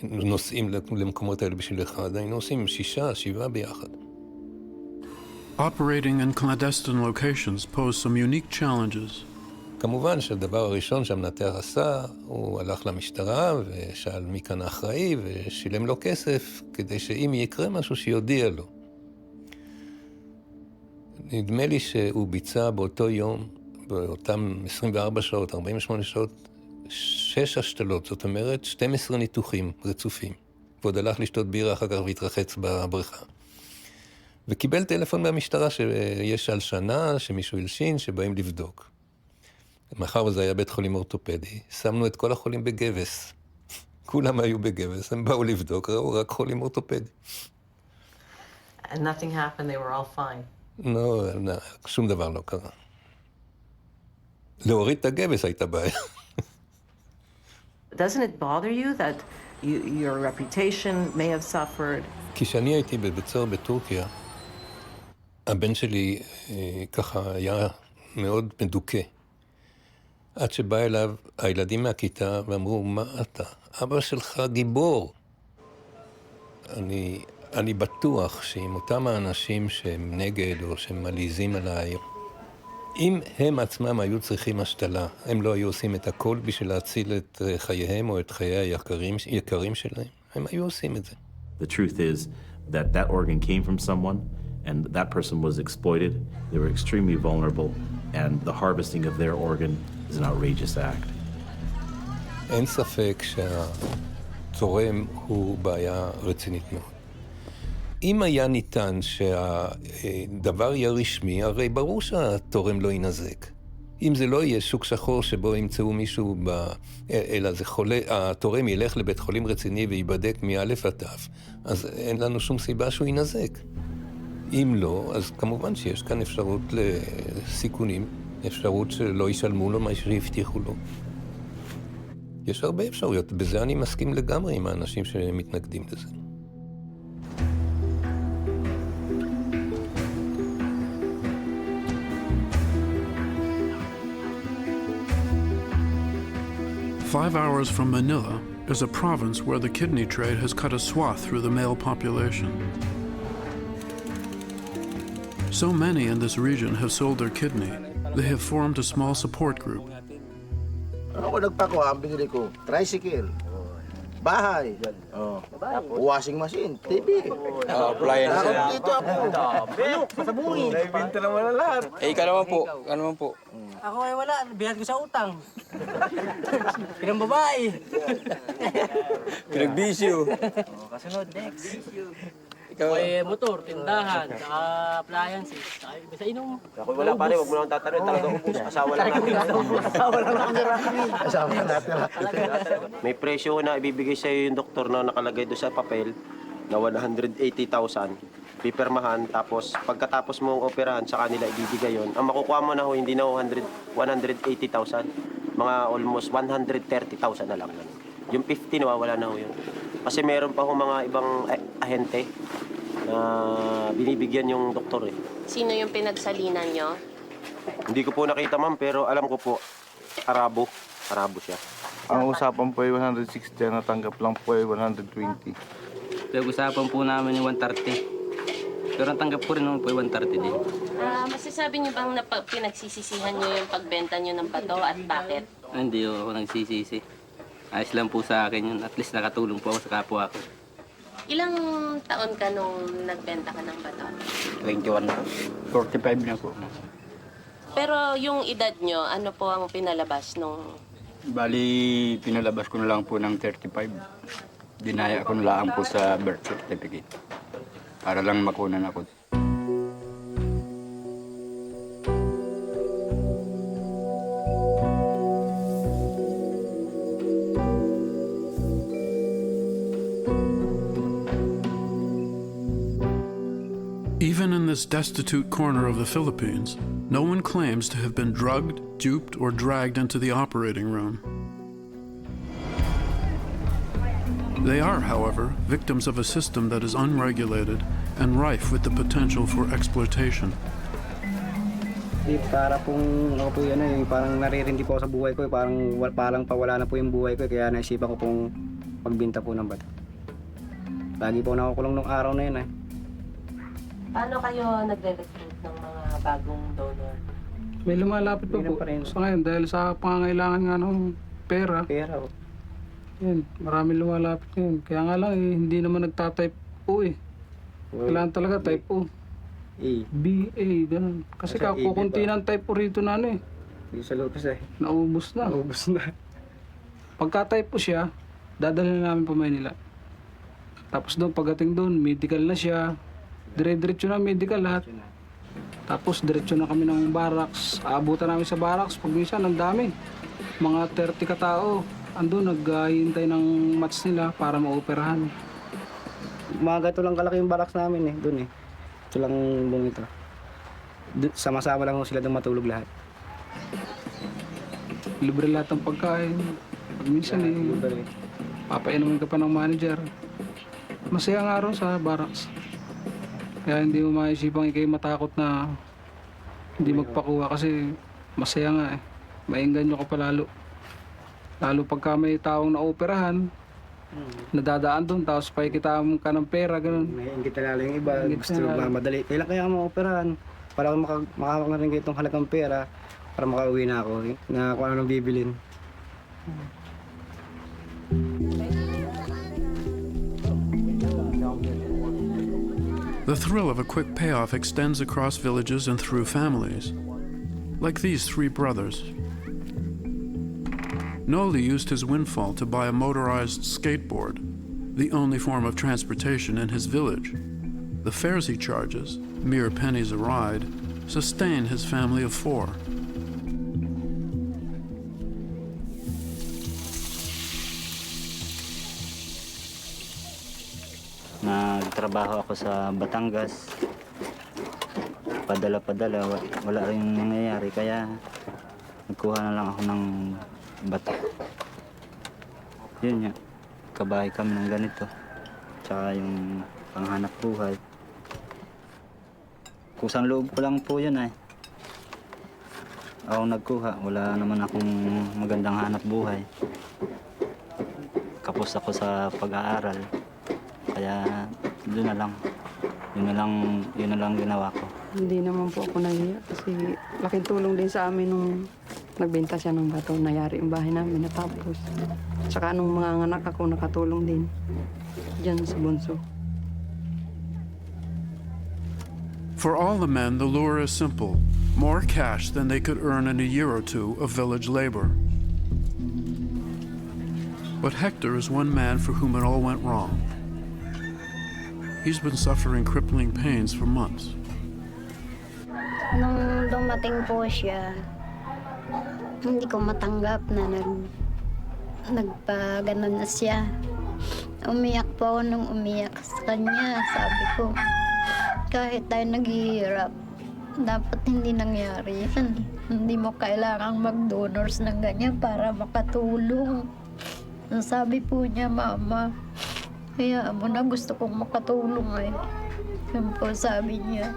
Speaker 8: נוסעים למקומות האלה בשביל אחד, היינו עושים 6-7 ביחד.
Speaker 1: Operating in clandestine locations posed some unique challenges.
Speaker 8: כמובן שהדבר הראשון שהמנתח עשה, הוא הלך למשטרה ושאל מי כאן האחראי ושילם לו כסף כדי שאם יקרה משהו שיודיע לו. נדמה לי שהוא ביצע באותו יום, באותם 24 שעות, 48 שעות, 6 השתלות, זאת אומרת 12 ניתוחים רצופים. ועוד הלך לשתות בירה אחר כך והתרחץ בבריכה. וקיבל טלפון מהמשטרה שיש הלשנה, שמישהו הלשין, שבאים לבדוק. מאחר וזה היה בית חולים אורתופדי, שמנו את כל החולים בגבס. כולם היו בגבס, הם באו לבדוק, ראו רק חולים אורתופדי.
Speaker 4: And nothing happened, they were all fine.
Speaker 8: לא, שום דבר לא קרה. להוריד את הגבס הייתה בעיה.
Speaker 4: Doesn't it bother you that your reputation may have suffered?
Speaker 8: כשאני הייתי בבית סוהר בטורקיה, הבן שלי ככה היה מאוד מדוכא. עד שבא אליו הילדים מהכיתה ואמרו, מה אתה? אבא שלך גיבור. אני בטוח שעם אותם האנשים שהם נגד או שהם מלעיזים עליי, אם הם עצמם היו צריכים השתלה, הם לא היו עושים את הכל בשביל להציל את חייהם או את חיי היקרים שלהם, הם היו עושים את זה.
Speaker 22: The truth is that that organ came from someone and that person was exploited. They were extremely vulnerable and the harvesting of their organ is an outrageous act.
Speaker 8: אין ספק שהתורם הוא בעיה רצינית מאוד. אם היה ניתן שהדבר יהיה רשמי, הרי ברור שהתורם לא ינזק. אם זה לא יהיה שוק שחור שבו ימצאו מישהו, אלא זה חולה, התורם ילך לבית חולים רציני וייבדק מאלף עד תף, אז אין לנו שום סיבה שהוא ינזק. אם לא, אז כמובן שיש כאן אפשרות לסיכונים, אפשרות שלא ישלמו לו מה שהבטיחו לו. יש הרבה אפשרויות, בזה אני מסכים לגמרי עם האנשים שמתנגדים לזה.
Speaker 1: Five hours from Manila is a province where the kidney trade has cut a swath through the male population. So many in this region have sold their kidney, they have formed a small support group.
Speaker 11: Ako nagpako, ang binili ko, tricycle, bahay, washing machine, TV.
Speaker 13: Appliance na.
Speaker 11: Dito ako. Pasabungin.
Speaker 13: Naibinta naman na lahat. Eh, ikaw naman po. Ikaw naman po.
Speaker 23: Ako ay wala, bihad ko sa utang. Pinang babae.
Speaker 13: Pinagbisyo.
Speaker 23: Kasunod, next. Ikaw ay motor, tindahan, appliances, basta inom.
Speaker 13: Ako wala pare, wag mo lang tatanong, talaga ubus. Asawa lang natin.
Speaker 11: Asawa lang natin.
Speaker 13: May presyo na ibibigay sa'yo yung doktor na nakalagay doon sa papel na 180,000. Pipirmahan, tapos pagkatapos mong operahan sa kanila ibibigay yon. Ang makukuha mo na ho, hindi na ho 180,000. Mga almost 130,000 na lang. Yung 50 nawawala na ho yun. Kasi meron pa ho mga ibang ahente na binibigyan yung doktor eh.
Speaker 24: Sino yung pinagsalinan nyo?
Speaker 13: Hindi ko po nakita ma'am, pero alam ko po, Arabo. Arabo siya.
Speaker 25: Ang usapan po ay 160, natanggap lang po ay 120.
Speaker 14: Pag-usapan po namin yung 130. Pero ang tanggap ko rin naman po ay 130 din.
Speaker 24: Masasabi nyo bang pinagsisisihan nyo yung pagbenta nyo ng bato at bakit?
Speaker 14: Hindi ako nagsisisi. Ayos lang po sa akin yun. At least nakatulong po ako sa kapwa ko.
Speaker 24: Ilang taon ka nung nagbenta ka ng bato?
Speaker 14: 21 na. 45 na po.
Speaker 24: Pero yung edad nyo, ano po ang pinalabas nung...
Speaker 26: Bali, pinalabas ko na lang po ng 35. Dinaya ko na lang po sa birth certificate. Para lang makunan ako.
Speaker 1: Even in this destitute corner of the Philippines, no one claims to have been drugged, duped, or dragged into the operating room. They are, however, victims of a system that is unregulated and rife with the potential for exploitation.
Speaker 27: Para pong ako po yan parang naririndi po sa buhay ko, parang pawala na po yung buhay ko, kaya naisipan ko pong magbenta po ng bato. Lagi po nakukulong nung araw na yun
Speaker 24: Paano kayo nagre-recruit ng mga bagong donor?
Speaker 2: May lumalapit pa po. Sa ngayon, dahil sa pangangailangan nga ng pera.
Speaker 27: Pera, oh.
Speaker 2: Yan, maraming lumalapit ngayon. Kaya nga lang, hindi naman nagtatype O eh. Kailangan talaga type O.
Speaker 27: A.
Speaker 2: B, A, ganun. Kasi kukunti ng type O rito na ano eh.
Speaker 27: Hindi sa Lopez eh.
Speaker 2: Naubos na.
Speaker 27: Naubos na.
Speaker 2: Pagka-type po siya, dadalhin na namin pa Maynila. Tapos doon, pagdating doon, medical na siya. Dire-diretso na medical lahat. Tapos diretso na kami ng barracks. Aabutan namin sa barracks. Pag minsan, ang dami. Mga 30 katao. Andun, naghihintay ng match nila para maoperahan.
Speaker 27: Mga gato lang kalaki yung barracks namin eh, doon eh. Ito lang buong ito. Sama-sama lang sila doon matulog lahat.
Speaker 2: Libre lahat ng pagkain. Pag minsan eh, papainumin ka pa ng manager. Masaya nga araw sa barracks. Kaya hindi mo maisipang ikay matakot na hindi magpakuha kasi masaya nga eh. Maingganyo ka pa lalo. Lalo pagka may taong naoperahan, nadadaan doon, tapos pakikita mo ka ng pera, ganun.
Speaker 27: May ingit na lalo yung iba, gusto magmamadali. Kailan kaya maoperahan? Para makakaroon itong halagang pera, para makauwi na ako, na kung ano nang bibilin.
Speaker 1: The thrill of a quick payoff extends across villages and through families, like these three brothers. Noli used his windfall to buy a motorized skateboard, the only form of transportation in his village. The fares he charges, mere pennies a ride, sustain his family of 4.
Speaker 14: Nagtrabaho ako sa Batangas. Padala-padala, wala rin nangyayari kaya nagkuha na lang ako ng bato. Yun nga, kabahay kami ng ganito. Tsaka yung panghanap buhay. Kusang loob ko lang po yun eh. Ako nagkuha, wala naman akong magandang hanap buhay. Kapos ako sa pag-aaral. Kaya yun na lang ginawa ko.
Speaker 3: Hindi naman po ako nahiya kasi laking tulong din sa amin nung nagbenta siya ng bato. Nayari yung bahay namin natapos. Tsaka nung mga anak ako nakatulong din dyan sa bunso.
Speaker 1: For all the men, the lure is simple. More cash than they could earn in a year or two of village labor. But Hector is one man for whom it all went wrong. He's been suffering crippling pains for months.
Speaker 6: Nung dumating po siya, hindi ko matanggap na nagpaganon na siya. Umiyak po ako nung umiyak sa kanya. Sabi ko, kahit tayo naghihirap, dapat hindi nangyari yan. Hindi mo kailangang mag-donors ng ganyan para makatulong. Sabi po niya, Mama, kaya mo na gusto kong makatulong eh. Yan po sabi niya.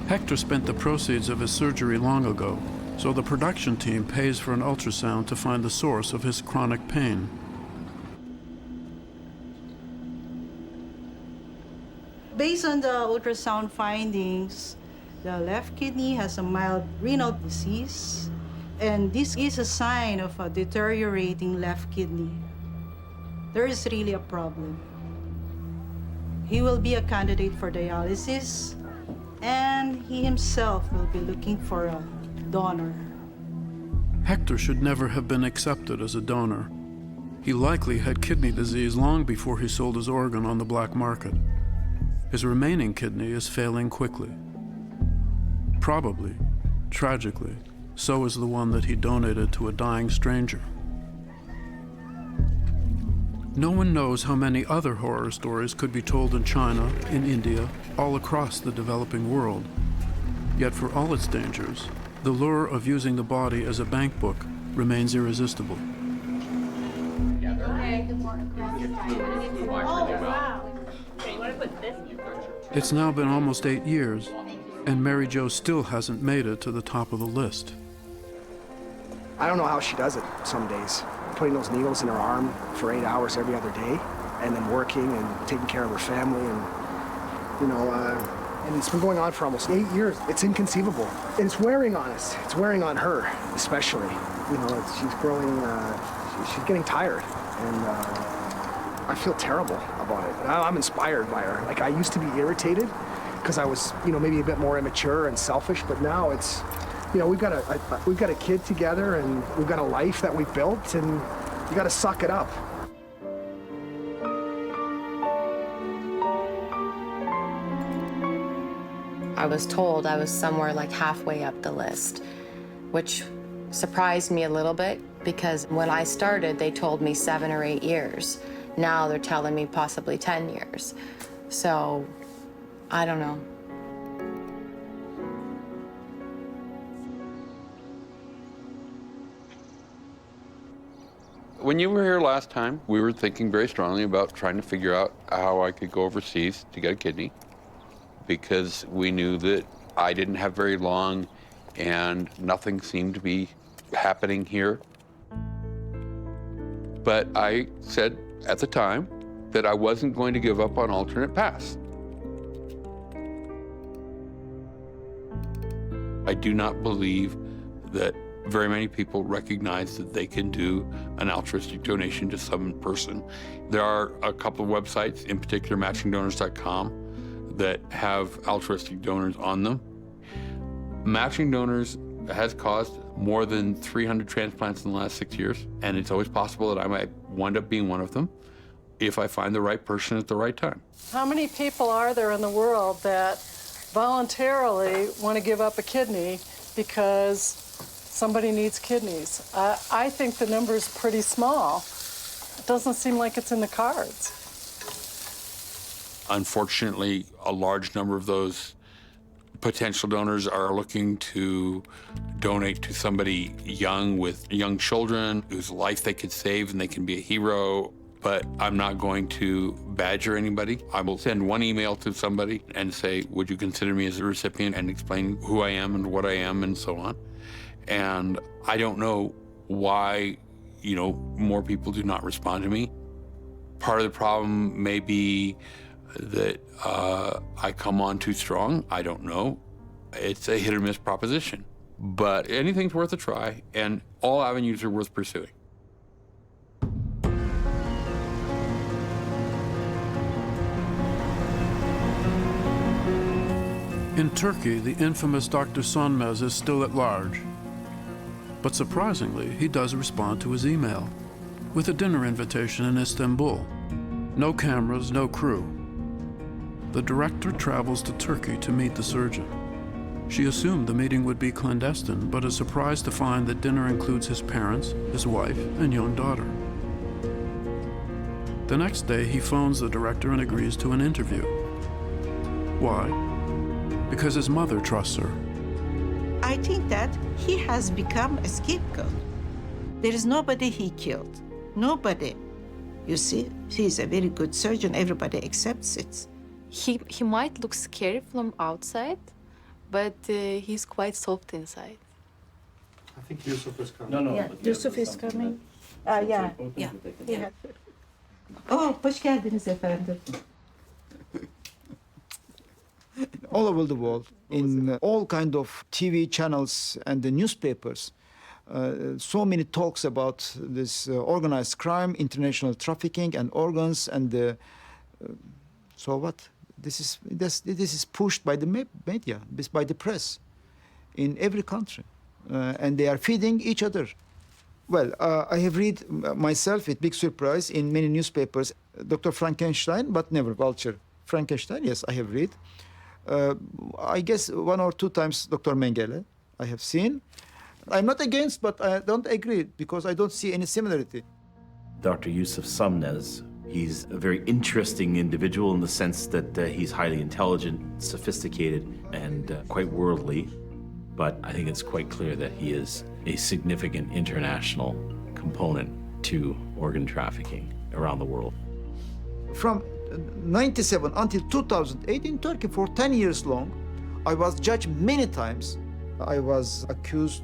Speaker 1: Hector spent the proceeds of his surgery long ago, so the production team pays for an ultrasound to find the source of his chronic pain.
Speaker 7: Based on the ultrasound findings, the left kidney has a mild renal disease, and this is a sign of a deteriorating left kidney. There is really a problem. He will be a candidate for dialysis, and he himself will be looking for a donor.
Speaker 1: Hector should never have been accepted as a donor. He likely had kidney disease long before he sold his organ on the black market. His remaining kidney is failing quickly. Probably, tragically, so is the one that he donated to a dying stranger. No one knows how many other horror stories could be told in China, in India, all across the developing world. Yet for all its dangers, the lure of using the body as a bank book remains irresistible. It's now been almost 8 years, and Mary Jo still hasn't made it to the top of the list.
Speaker 21: I don't know how she does it some days. Putting those needles in her arm for 8 hours every other day, and then working and taking care of her family. And, And it's been going on for almost 8 years. It's inconceivable. And it's wearing on us. It's wearing on her, especially. You know, she's growing, she's getting tired. And I feel terrible about it. I'm inspired by her. Like, I used to be irritated because I was, you know, maybe a bit more immature and selfish, but now it's, you know, we've got a kid together and we've got a life that we built, and you got to suck it up.
Speaker 5: I was told I was somewhere like halfway up the list, which surprised me a little bit because when I started, they told me 7 or 8 years. Now they're telling me possibly 10 years. So, I don't know.
Speaker 15: When you were here last time, we were thinking very strongly about trying to figure out how I could go overseas to get a kidney, because we knew that I didn't have very long and nothing seemed to be happening here. But I said at the time that I wasn't going to give up on alternate paths. I do not believe that very many people recognize that they can do an altruistic donation to some person. There are a couple of websites, in particular matchingdonors.com, that have altruistic donors on them. Matching Donors has caused more than 300 transplants in the last 6 years, and it's always possible that I might wind up being one of them if I find the right person at the right time.
Speaker 16: How many people are there in the world that voluntarily want to give up a kidney because somebody needs kidneys? I think the number's pretty small. It doesn't seem like it's in the cards.
Speaker 15: Unfortunately, a large number of those potential donors are looking to donate to somebody young with young children whose life they could save and they can be a hero. But I'm not going to badger anybody. I will send one email to somebody and say, would you consider me as a recipient, and explain who I am and what I am and so on. And I don't know why, you know, more people do not respond to me. Part of the problem may be that I come on too strong. I don't know. It's a hit or miss proposition. But anything's worth a try, and all avenues are worth pursuing.
Speaker 1: In Turkey, the infamous Dr. Sönmez is still at large. But surprisingly, he does respond to his email with a dinner invitation in Istanbul. No cameras, no crew. The director travels to Turkey to meet the surgeon. She assumed the meeting would be clandestine, but is surprised to find that dinner includes his parents, his wife, and young daughter. The next day, he phones the director and agrees to an interview. Why? Because his mother trusts her.
Speaker 17: I think that he has become a scapegoat. There is nobody he killed. Nobody. You see, he's a very good surgeon. Everybody accepts it.
Speaker 18: He might look scary from outside, but he's quite soft inside.
Speaker 19: I think Yusuf is coming.
Speaker 17: No. Yeah, Yusuf is coming. Yeah. Oh, hoş geldiniz efendim.
Speaker 20: All over the world, in all kind of TV channels and the newspapers, so many talks about this organized crime, international trafficking and organs, and so what? This is pushed by the media, by the press, in every country, and they are feeding each other. Well, I have read myself with big surprise in many newspapers, Dr. Frankenstein, but never Vulture. Frankenstein, yes, I have read. I guess 1 or 2 times Dr. Mengele I have seen. I'm not against, but I don't agree because I don't see any similarity.
Speaker 22: Dr. Yusuf Sönmez, he's a very interesting individual in the sense that he's highly intelligent, sophisticated, and quite worldly. But I think it's quite clear that he is a significant international component to organ trafficking around the world.
Speaker 20: From 97 until 2008 in Turkey for 10 years long, I was judged many times. I was accused,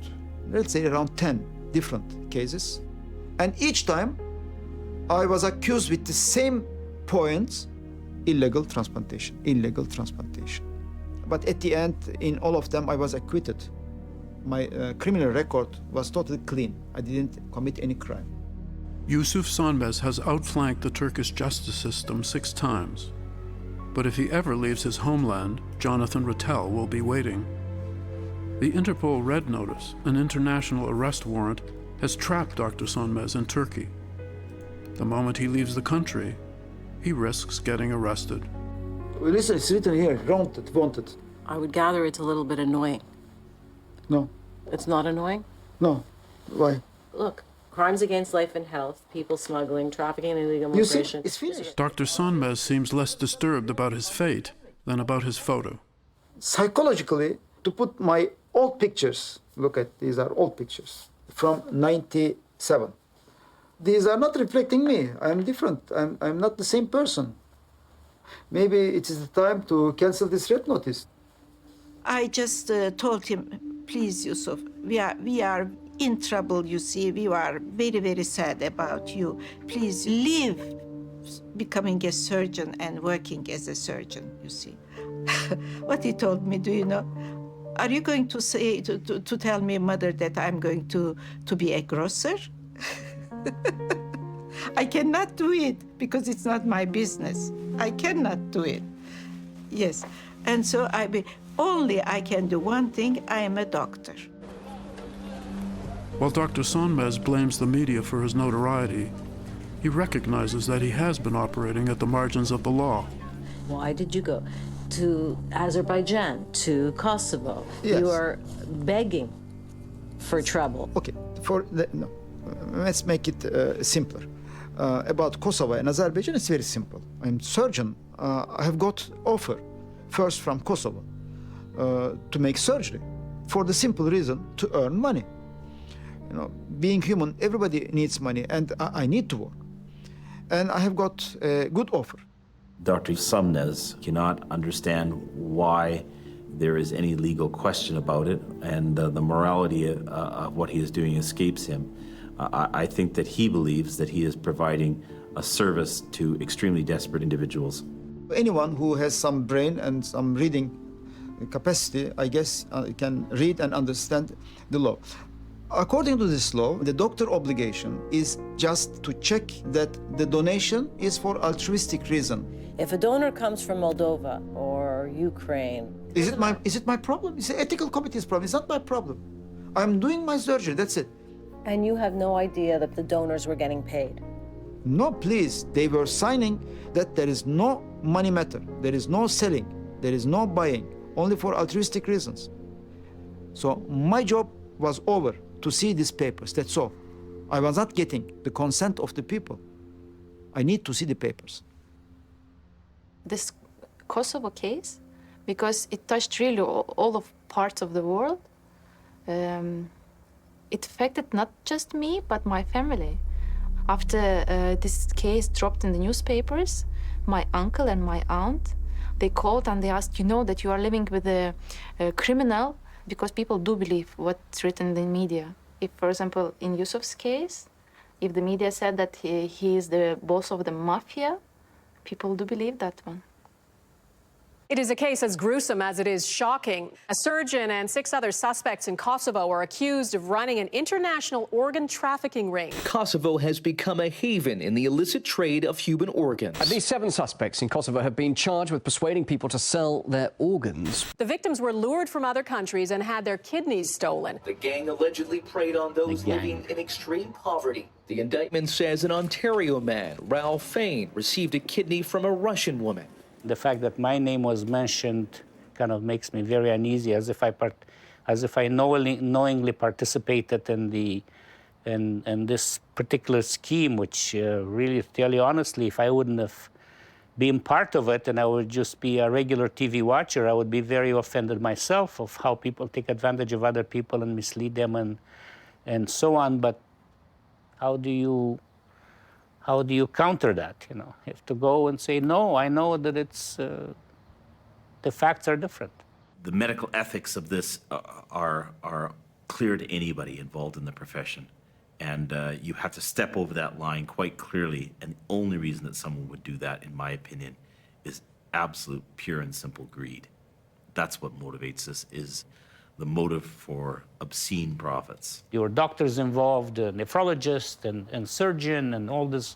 Speaker 20: let's say around 10 different cases. And each time I was accused with the same points, illegal transplantation, illegal transplantation. But at the end, in all of them, I was acquitted. My criminal record was totally clean. I didn't commit any crime.
Speaker 1: Yusuf Sonmez has outflanked the Turkish justice system 6 times. But if he ever leaves his homeland, Jonathan Rattel will be waiting. The Interpol Red Notice, an international arrest warrant, has trapped Dr. Sonmez in Turkey. The moment he leaves the country, he risks getting arrested.
Speaker 20: Well, listen, it's written here, wanted.
Speaker 4: I would gather it's a little bit annoying.
Speaker 20: No.
Speaker 4: It's not annoying?
Speaker 20: No. Why?
Speaker 4: Look, crimes against life and health, people smuggling, trafficking and illegal
Speaker 20: You see,
Speaker 4: immigration.
Speaker 20: it's finished.
Speaker 1: Dr. Sonmez seems less disturbed about his fate than about his photo.
Speaker 20: Psychologically, to put my old pictures, look at these are old pictures from 97. These are not reflecting me. I'm different. I'm not the same person. Maybe it is the time to cancel this red notice.
Speaker 17: I just told him, please, Yusuf, we are in trouble, you see. We are very, very sad about you. Please leave becoming a surgeon and working as a surgeon, you see. What he told me, do you know? Are you going to say, to tell me, mother, that I'm going to be a grocer? I cannot do it because it's not my business. I cannot do it. Yes. And so only I can do one thing. I am a doctor.
Speaker 1: While Dr. Sonmez blames the media for his notoriety, he recognizes that he has been operating at the margins of the law.
Speaker 4: Why did you go to Azerbaijan, to Kosovo?
Speaker 20: Yes.
Speaker 4: You are begging for trouble.
Speaker 20: Okay, no. Let's make it simpler. About Kosovo and Azerbaijan, it's very simple. I'm surgeon. I have got offer, first from Kosovo, to make surgery, for the simple reason to earn money. You know, being human, everybody needs money, and I need to work. And I have got a good offer.
Speaker 22: Dr. Sonmez cannot understand why there is any legal question about it, and the morality of what he is doing escapes him. I think that he believes that he is providing a service to extremely desperate individuals.
Speaker 20: Anyone who has some brain and some reading capacity, I guess, can read and understand the law. According to this law, the doctor obligation is just to check that the donation is for altruistic reason.
Speaker 4: If a donor comes from Moldova or Ukraine...
Speaker 20: Is it my problem? It's the ethical committee's problem. It's not my problem. I'm doing my surgery, that's it.
Speaker 4: And you have no idea that the donors were getting paid?
Speaker 20: No, please. They were signing that there is no money matter. There is no selling. There is no buying. Only for altruistic reasons. So my job was over to see these papers. That's all. I was not getting the consent of the people. I need to see the papers.
Speaker 18: This Kosovo case, because it touched really all of parts of the world, it affected not just me, but my family. After this case dropped in the newspapers, my uncle and my aunt, they called and they asked, you know that you are living with a criminal, because people do believe what's written in the media. If, for example, in Yusuf's case, if the media said that he is the boss of the mafia, people do believe that one.
Speaker 8: It is a case as gruesome as it is shocking. A surgeon and 6 other suspects in Kosovo are accused of running an international organ trafficking ring.
Speaker 9: Kosovo has become a haven in the illicit trade of human organs.
Speaker 10: At least 7 suspects in Kosovo have been charged with persuading people to sell their organs.
Speaker 8: The victims were lured from other countries and had their kidneys stolen.
Speaker 9: The gang allegedly preyed on those living in extreme poverty. The indictment says an Ontario man, Raul, received a kidney from a Russian woman.
Speaker 11: The fact that my name was mentioned kind of makes me very uneasy, as if I knowingly participated in this particular scheme, which really, to tell you honestly, if I wouldn't have been part of it and I would just be a regular TV watcher, I would be very offended myself of how people take advantage of other people and mislead them and so on. But how do you counter that? You know, you have to go and say, no, I know that it's, the facts are different.
Speaker 22: The medical ethics of this are clear to anybody involved in the profession. And you have to step over that line quite clearly. And the only reason that someone would do that, in my opinion, is absolute, pure and simple greed. That's what motivates us, is the motive for obscene profits.
Speaker 11: Your doctors involved, nephrologist and surgeon and all these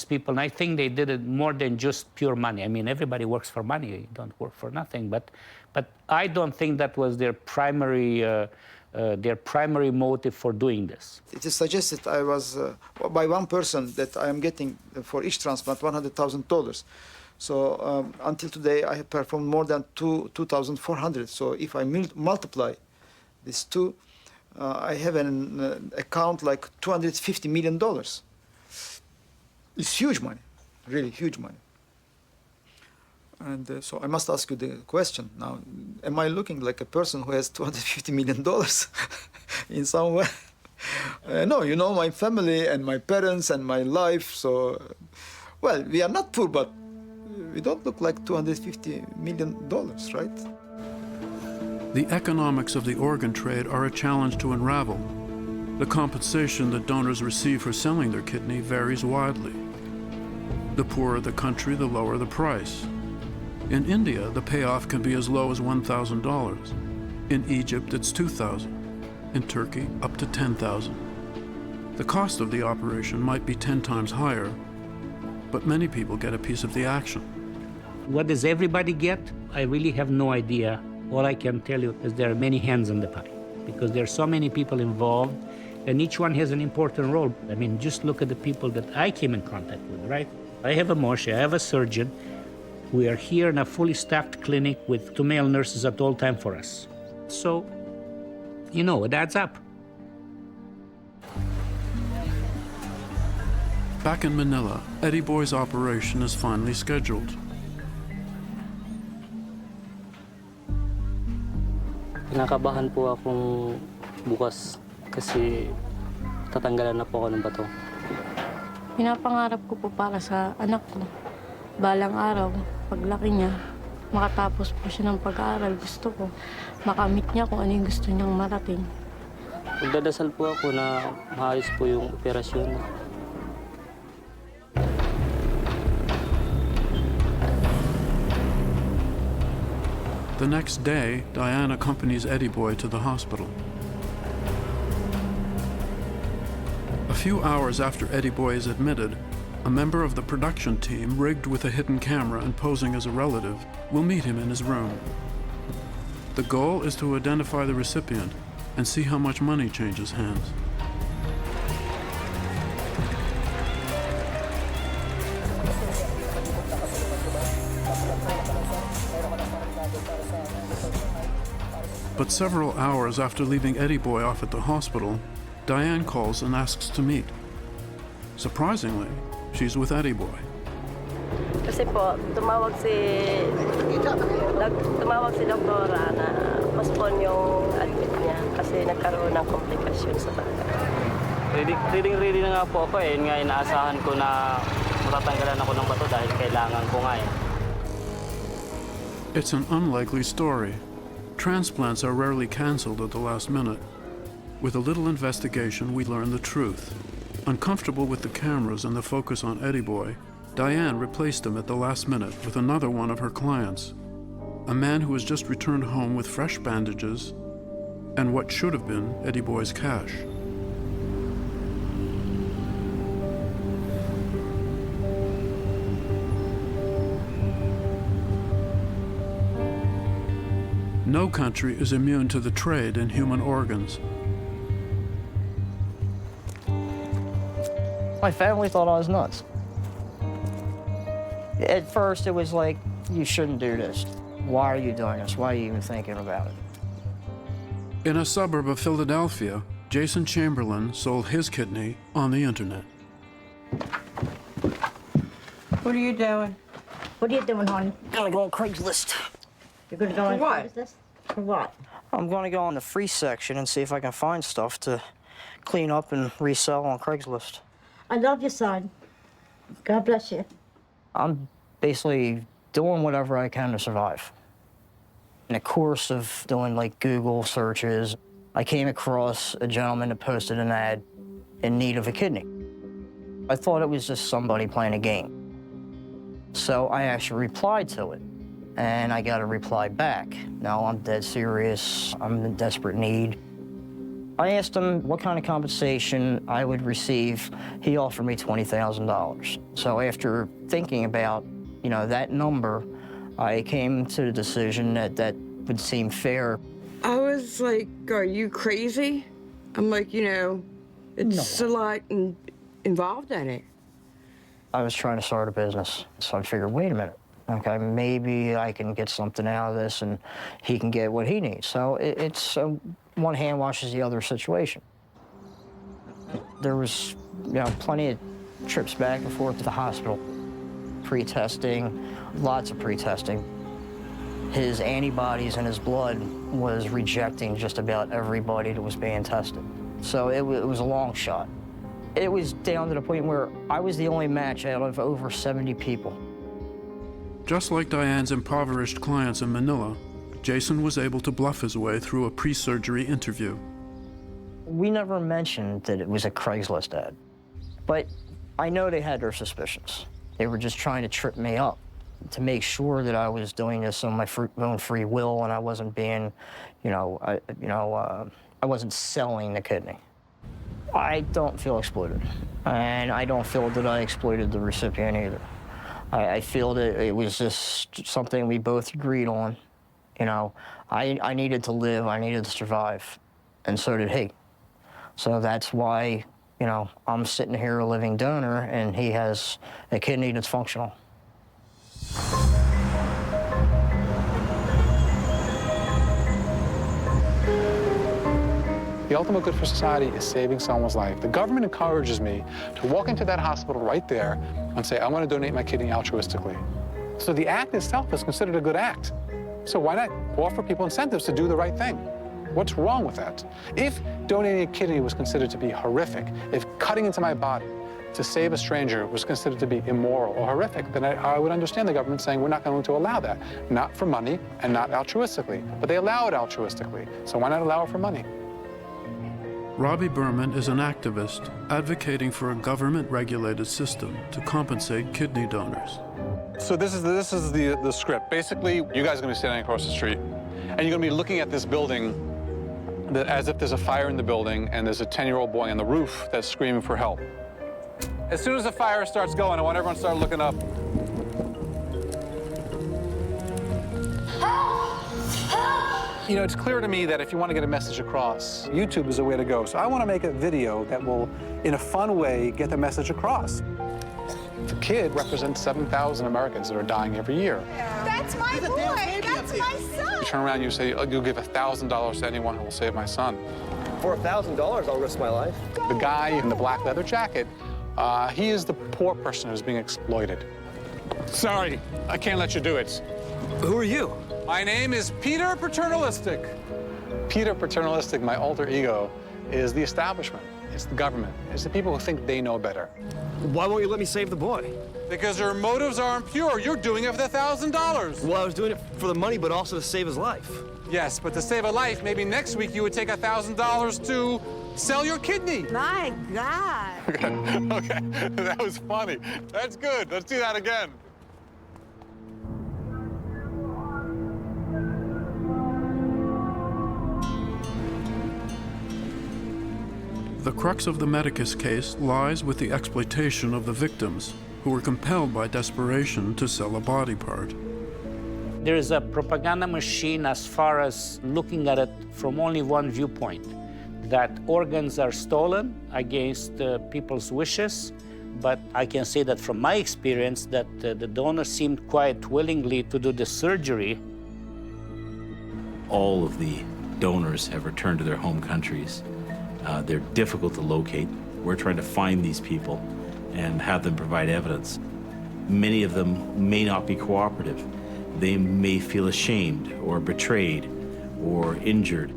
Speaker 11: people, and I think they did it more than just pure money. I mean, everybody works for money. You don't work for nothing. But I don't think that was their primary motive for doing this.
Speaker 20: It is suggested I was, by one person, that I am getting for each transplant $100,000. So until today, I have performed more than 2,400. So if I multiply these two, I have an account like $250 million. It's huge money, really huge money. And so I must ask you the question now, am I looking like a person who has $250 million in some way? No, you know, my family and my parents and my life, so, well, we are not poor, but we don't look like $250 million, right?
Speaker 1: The economics of the organ trade are a challenge to unravel. The compensation that donors receive for selling their kidney varies widely. The poorer the country, the lower the price. In India, the payoff can be as low as $1,000. In Egypt, it's $2,000. In Turkey, up to $10,000. The cost of the operation might be 10 times higher, but many people get a piece of the action.
Speaker 11: What does everybody get? I really have no idea. All I can tell you is there are many hands in the pie, because there are so many people involved, and each one has an important role. I mean, just look at the people that I came in contact with, right? I have a Moshe, I have a surgeon. We are here in a fully staffed clinic with 2 male nurses at all time for us. So, you know, it adds up.
Speaker 1: Back in Manila, Eddie Boy's operation is finally scheduled.
Speaker 27: Kinakabahan po akong bukas kasi tatanggalan na po ako ng bato.
Speaker 2: Pinapangarap ko po para sa anak ko. Balang araw, paglaki niya, makatapos po siya ng pag-aaral. Gusto ko makamit niya kung ano yung gusto niyang marating.
Speaker 27: Magdadasal po ako na maayos po yung operasyon.
Speaker 1: The next day, Diane accompanies Eddie Boy to the hospital. A few hours after Eddie Boy is admitted, a member of the production team, rigged with a hidden camera and posing as a relative, will meet him in his room. The goal is to identify the recipient and see how much money changes hands. But several hours after leaving Eddie Boy off at the hospital, Diane calls and asks to meet. Surprisingly, she's with Eddie Boy.
Speaker 2: Kasi po, tumawag si doktora na postpone yung admit niya kasi nagkaroon ng komplikasyon sa bata.
Speaker 27: Ready na nga po ako eh. Nga inaasahan ko na matatanggalan ako ng bato dahil kailangan ko nga eh.
Speaker 1: It's an unlikely story. Transplants are rarely canceled at the last minute. With a little investigation, we learn the truth. Uncomfortable with the cameras and the focus on Eddie Boy, Diane replaced him at the last minute with another one of her clients, a man who has just returned home with fresh bandages and what should have been Eddie Boy's cash. No country is immune to the trade in human organs.
Speaker 12: My family thought I was nuts. At first, it was like, you shouldn't do this. Why are you doing this? Why are you even thinking about it?
Speaker 1: In a suburb of Philadelphia, Jason Chamberlain sold his kidney on the internet.
Speaker 13: What are you doing?
Speaker 12: What are you doing, honey? I'm gonna go on Craigslist.
Speaker 13: You're gonna go on
Speaker 12: Craigslist? For what? I'm gonna go on the free section and see if I can find stuff to clean up and resell on Craigslist.
Speaker 2: I love you, son. God bless you.
Speaker 12: I'm basically doing whatever I can to survive. In the course of doing like Google searches, I came across a gentleman that posted an ad in need of a kidney. I thought it was just somebody playing a game. So I actually replied to it. and I got a reply back. No, I'm dead serious. I'm in desperate need. I asked him what kind of compensation I would receive. He offered me $20,000. So after thinking about, that number, I came to the decision that that would seem fair.
Speaker 3: I was like, are you crazy? I'm like, it's a lot involved in it.
Speaker 12: I was trying to start a business, so I figured, wait a minute. Okay, maybe I can get something out of this and he can get what he needs. So it's one hand washes the other situation. There was, plenty of trips back and forth to the hospital, pre-testing, lots of pre-testing. His antibodies in his blood was rejecting just about everybody that was being tested. So it was a long shot. It was down to the point where I was the only match out of over 70 people.
Speaker 1: Just like Diane's impoverished clients in Manila, Jason was able to bluff his way through a pre-surgery interview.
Speaker 12: We never mentioned that it was a Craigslist ad, but I know they had their suspicions. They were just trying to trip me up to make sure that I was doing this on my own free will and I wasn't being, I wasn't selling the kidney. I don't feel exploited, and I don't feel that I exploited the recipient either. I feel that it was just something we both agreed on. I needed to live, I needed to survive, and so did he. So that's why, I'm sitting here a living donor, and he has a kidney that's functional.
Speaker 19: The ultimate good for society is saving someone's life. The government encourages me to walk into that hospital right there and say, I want to donate my kidney altruistically. So the act itself is considered a good act. So why not offer people incentives to do the right thing? What's wrong with that? If donating a kidney was considered to be horrific, if cutting into my body to save a stranger was considered to be immoral or horrific, then I would understand the government saying we're not going to allow that. Not for money and not altruistically, but they allow it altruistically. So why not allow it for money?
Speaker 1: Robbie Berman is an activist advocating for a government-regulated system to compensate kidney donors.
Speaker 19: So this is the script. Basically, you guys are going to be standing across the street, and you're going to be looking at this building as if there's a fire in the building, and there's a 10-year-old boy on the roof that's screaming for help. As soon as the fire starts going, I want everyone to start looking up. It's clear to me that if you want to get a message across, YouTube is the way to go. So I want to make a video that will, in a fun way, get the message across. The kid represents 7,000 Americans that are dying every year.
Speaker 6: That's my boy. That's my son.
Speaker 19: You turn around and you say, you'll give $1,000 to anyone who will save my son.
Speaker 14: For $1,000, I'll risk my life.
Speaker 19: The guy in the black leather jacket, he is the poor person who's being exploited. Sorry, I can't let you do it.
Speaker 14: Who are you?
Speaker 19: My name is Peter Paternalistic. Peter Paternalistic, my alter ego, is the establishment. It's the government. It's the people who think they know better.
Speaker 14: Why won't you let me save the boy?
Speaker 19: Because their motives are impure. You're doing it for the $1,000.
Speaker 14: Well, I was doing it for the money, but also to save his life.
Speaker 19: Yes, but to save a life, maybe next week you would take $1,000 to sell your kidney.
Speaker 6: My God.
Speaker 19: Okay, that was funny. That's good. Let's do that again.
Speaker 1: The crux of the Medicus case lies with the exploitation of the victims, who were compelled by desperation to sell a body part.
Speaker 11: There is a propaganda machine as far as looking at it from only one viewpoint, that organs are stolen against people's wishes. But I can say that from my experience that the donor seemed quite willingly to do the surgery.
Speaker 22: All of the donors have returned to their home countries. They're difficult to locate. We're trying to find these people and have them provide evidence. Many of them may not be cooperative. They may feel ashamed or betrayed or injured.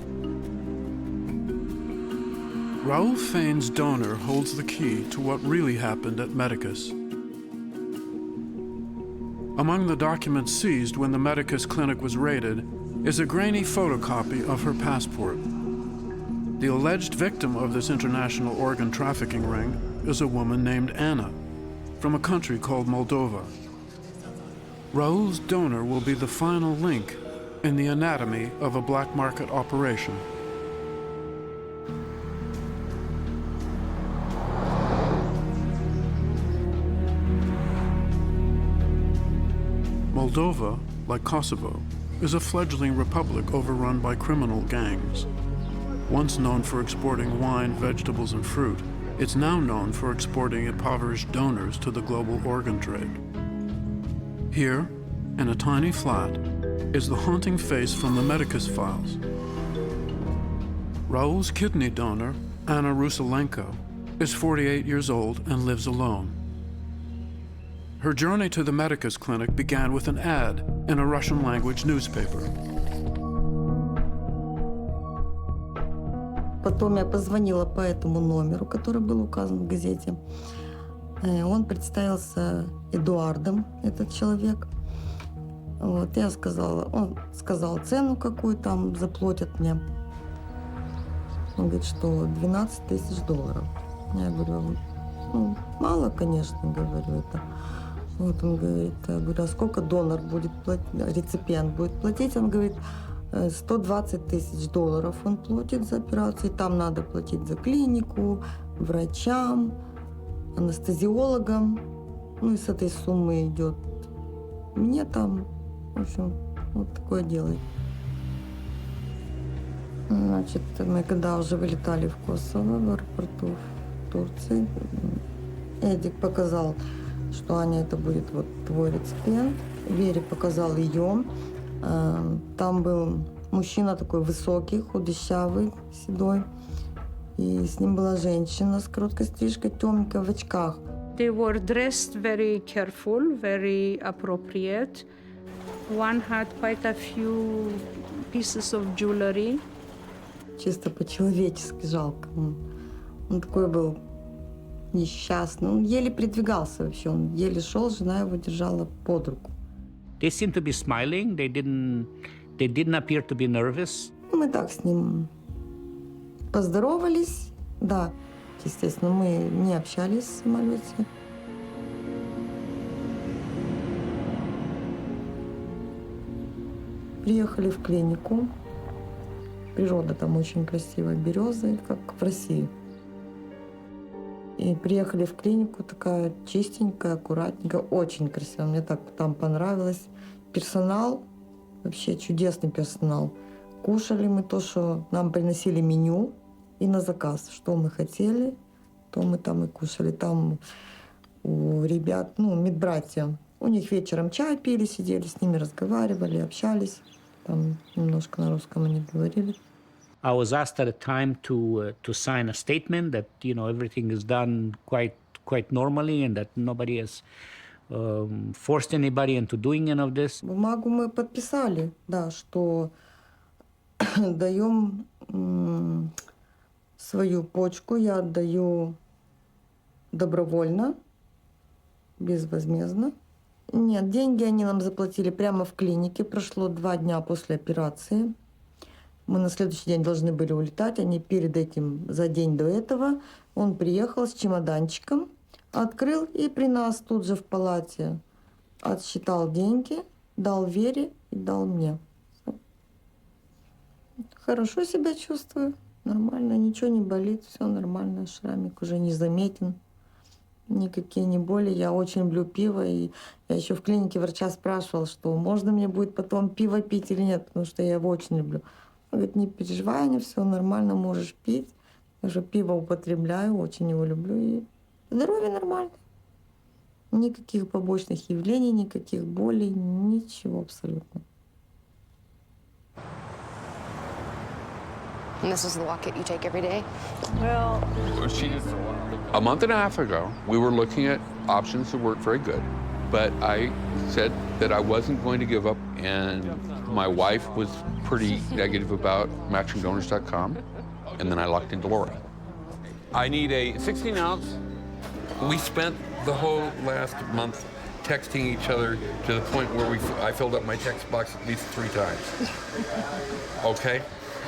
Speaker 1: Raul Fain's donor holds the key to what really happened at Medicus. Among the documents seized when the Medicus clinic was raided is a grainy photocopy of her passport. The alleged victim of this international organ trafficking ring is a woman named Anna, from a country called Moldova. Raul's donor will be the final link in the anatomy of a black market operation. Moldova, like Kosovo, is a fledgling republic overrun by criminal gangs. Once known for exporting wine, vegetables, and fruit, it's now known for exporting impoverished donors to the global organ trade. Here, in a tiny flat, is the haunting face from the Medicus files. Raul's kidney donor, Anna Ruselenko, is 48 years old and lives alone. Her journey to the Medicus clinic began with an ad in a Russian-language newspaper.
Speaker 2: Потом я позвонила по этому номеру, который был указан в газете. Он представился Эдуардом, этот человек. Вот, я сказала, он сказал цену, какую там заплатят мне. Он говорит, что $12 000. Я говорю, ну, мало, конечно, говорю это. Вот он говорит, я говорю, а сколько донор будет платить, реципиент будет платить? Он говорит, $120 000 он платит за операцию. Там надо платить за клинику, врачам, анестезиологам. Ну и с этой суммы идет мне там, в общем, вот такое дело. Значит, мы когда уже вылетали в Косово, в аэропорту в Турции, Эдик показал, что Аня, это будет вот твой реципиент. Вере показал ее. Там был мужчина такой высокий, худощавый, седой. И с ним была женщина с короткой стрижкой, темненькая, в очках.
Speaker 5: They were dressed very careful, very appropriate. One had quite a few pieces of jewelry.
Speaker 2: Чисто по-человечески жалко. Он такой был несчастный. Он еле передвигался вообще. Он еле шел, жена его держала под руку.
Speaker 11: They seemed to be smiling. They didn't appear to be nervous.
Speaker 2: Мы так с ним поздоровались. Да, естественно, мы не общались в самолете. Приехали в клинику. Природа там очень красивая, березы, как в России. И приехали в клинику, такая чистенькая, аккуратненькая, очень красивая. Мне так там понравилось. Персонал, вообще чудесный персонал. Кушали мы то, что нам приносили меню и на заказ. Что мы хотели, то мы там и кушали. Там у ребят, ну, медбратья, у них вечером чай пили, сидели, с ними разговаривали, общались. Там немножко на русском они говорили.
Speaker 11: I was asked at a time to sign a statement that, you know, everything is done quite normally and that nobody has forced anybody into doing any of this.
Speaker 2: Бумагу мы подписали, да, что даем свою почку, я отдаю добровольно, безвозмездно. Нет, деньги они нам заплатили прямо в клинике. Прошло 2 дня после операции. Мы на следующий день должны были улетать. Они перед этим, за день до этого, он приехал с чемоданчиком, открыл и при нас тут же в палате отсчитал деньги, дал Вере и дал мне. Хорошо себя чувствую, нормально, ничего не болит, все нормально, шрамик уже не заметен. Никакие не боли. Я очень люблю пиво. И я еще в клинике врача спрашивала, что можно мне будет потом пиво пить или нет, потому что я его очень люблю. Он говорит, не переживай, Аня, все нормально, можешь пить. Я же пиво употребляю, очень его люблю. И здоровье нормально. Никаких побочных явлений, никаких болей, ничего абсолютно.
Speaker 7: And this is the walk that you take every day?
Speaker 16: Well,
Speaker 15: A month and a half ago, we were looking at options that weren't very good, but I said that I wasn't going to give up, and my wife was pretty negative about matchingdonors.com, and then I locked into Lori. I need a 16-ounce. We spent the whole last month texting each other to the point where I filled up my text box at least 3 times. Okay?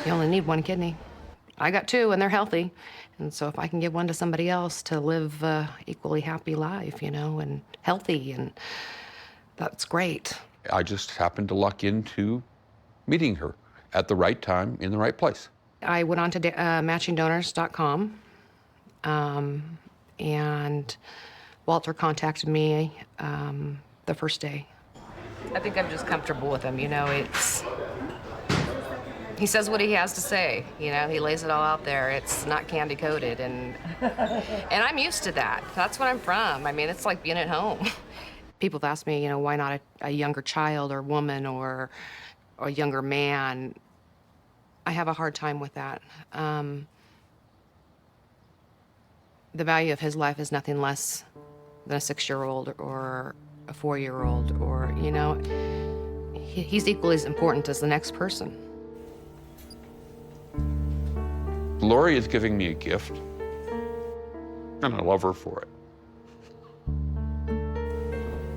Speaker 7: You only need 1 kidney. I got 2, and they're healthy. And so if I can give 1 to somebody else to live equally happy life, you know, and healthy and That's great.
Speaker 15: I just happened to luck into meeting her at the right time in the right place.
Speaker 7: I went on to matchingdonors.com, and Walter contacted me the first day. I think I'm just comfortable with him, you know, he says what he has to say, you know, he lays it all out there. It's not candy-coated, and I'm used to that. That's what I'm from. I mean, it's like being at home. People have asked me, you know, why not a younger child or woman or a younger man? I have a hard time with that. The value of his life is nothing less than a 6-year-old or a 4-year-old, or, you know, he's equally as important as the next person.
Speaker 15: Lori is giving me a gift, and I love her for it.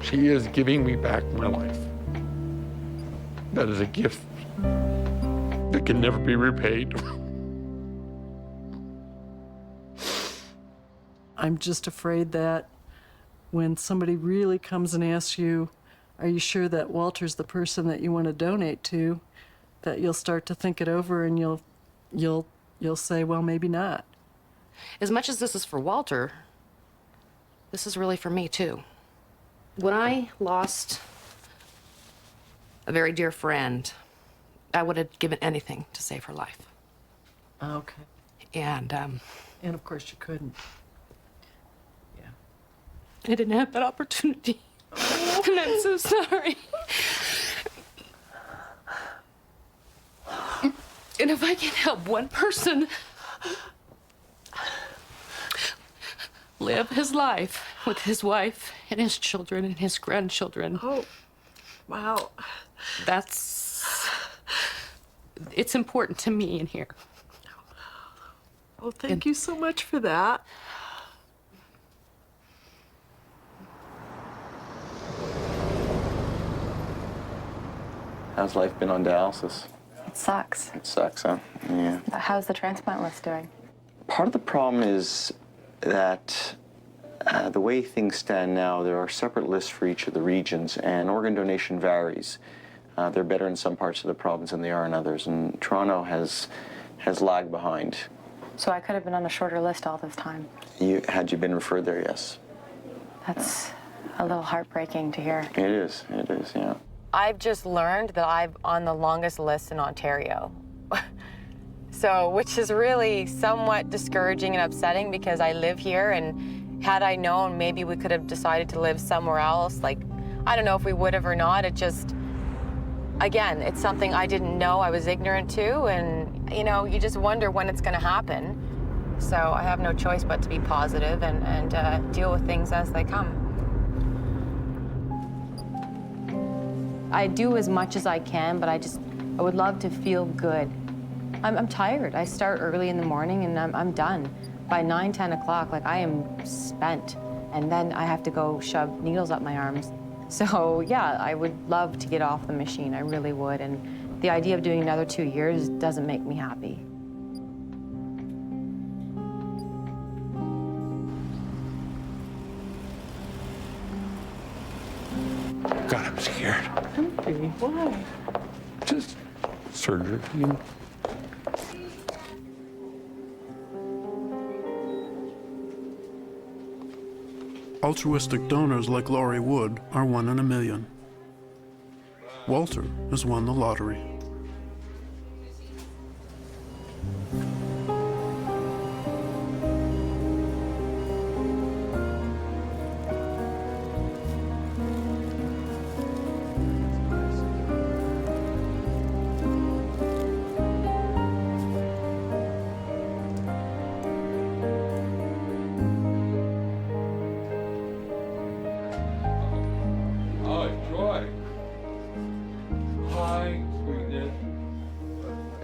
Speaker 15: She is giving me back my life. That is a gift that can never be repaid.
Speaker 16: I'm just afraid that when somebody really comes and asks you, are you sure that Walter's the person that you want to donate to, that you'll start to think it over and you'll say, well, maybe not.
Speaker 7: As much as this is for Walter, this is really for me too. When I lost a very dear friend, I would have given anything to save her life.
Speaker 16: Okay.
Speaker 7: And
Speaker 16: of course you couldn't.
Speaker 7: I didn't have that opportunity. And I'm so sorry. And if I can help one person live his life with his wife and his children and his grandchildren.
Speaker 16: Oh, wow.
Speaker 7: It's important to me in here.
Speaker 16: Well, thank you so much for that.
Speaker 4: How's life been on dialysis?
Speaker 17: It sucks.
Speaker 4: It sucks, huh? Yeah.
Speaker 17: How's the transplant list doing?
Speaker 4: Part of the problem is that the way things stand now, there are separate lists for each of the regions, and organ donation varies. They're better in some parts of the province than they are in others, and Toronto has lagged behind.
Speaker 17: So I could have been on a shorter list all this time.
Speaker 4: Had you been referred there, yes.
Speaker 17: That's a little heartbreaking to hear.
Speaker 4: It is, yeah.
Speaker 2: I've just learned that I'm on the longest list in Ontario. So, which is really somewhat discouraging and upsetting because I live here, and had I known, maybe we could have decided to live somewhere else. Like, I don't know if we would have or not. It just, again, it's something I didn't know, I was ignorant to, and, you know, you just wonder when it's gonna happen. So I have no choice but to be positive and deal with things as they come. I do as much as I can, but I would love to feel good. I'm tired. I start early in the morning and I'm done. By 9, 10 o'clock, like, I am spent. And then I have to go shove needles up my arms. So yeah, I would love to get off the machine, I really would. And the idea of doing another 2 years doesn't make me happy.
Speaker 15: God, I'm scared.
Speaker 16: Don't be. Why?
Speaker 15: Just surgery, you know.
Speaker 1: Altruistic donors like Laurie Wood are 1 in a million. Walter has won the lottery.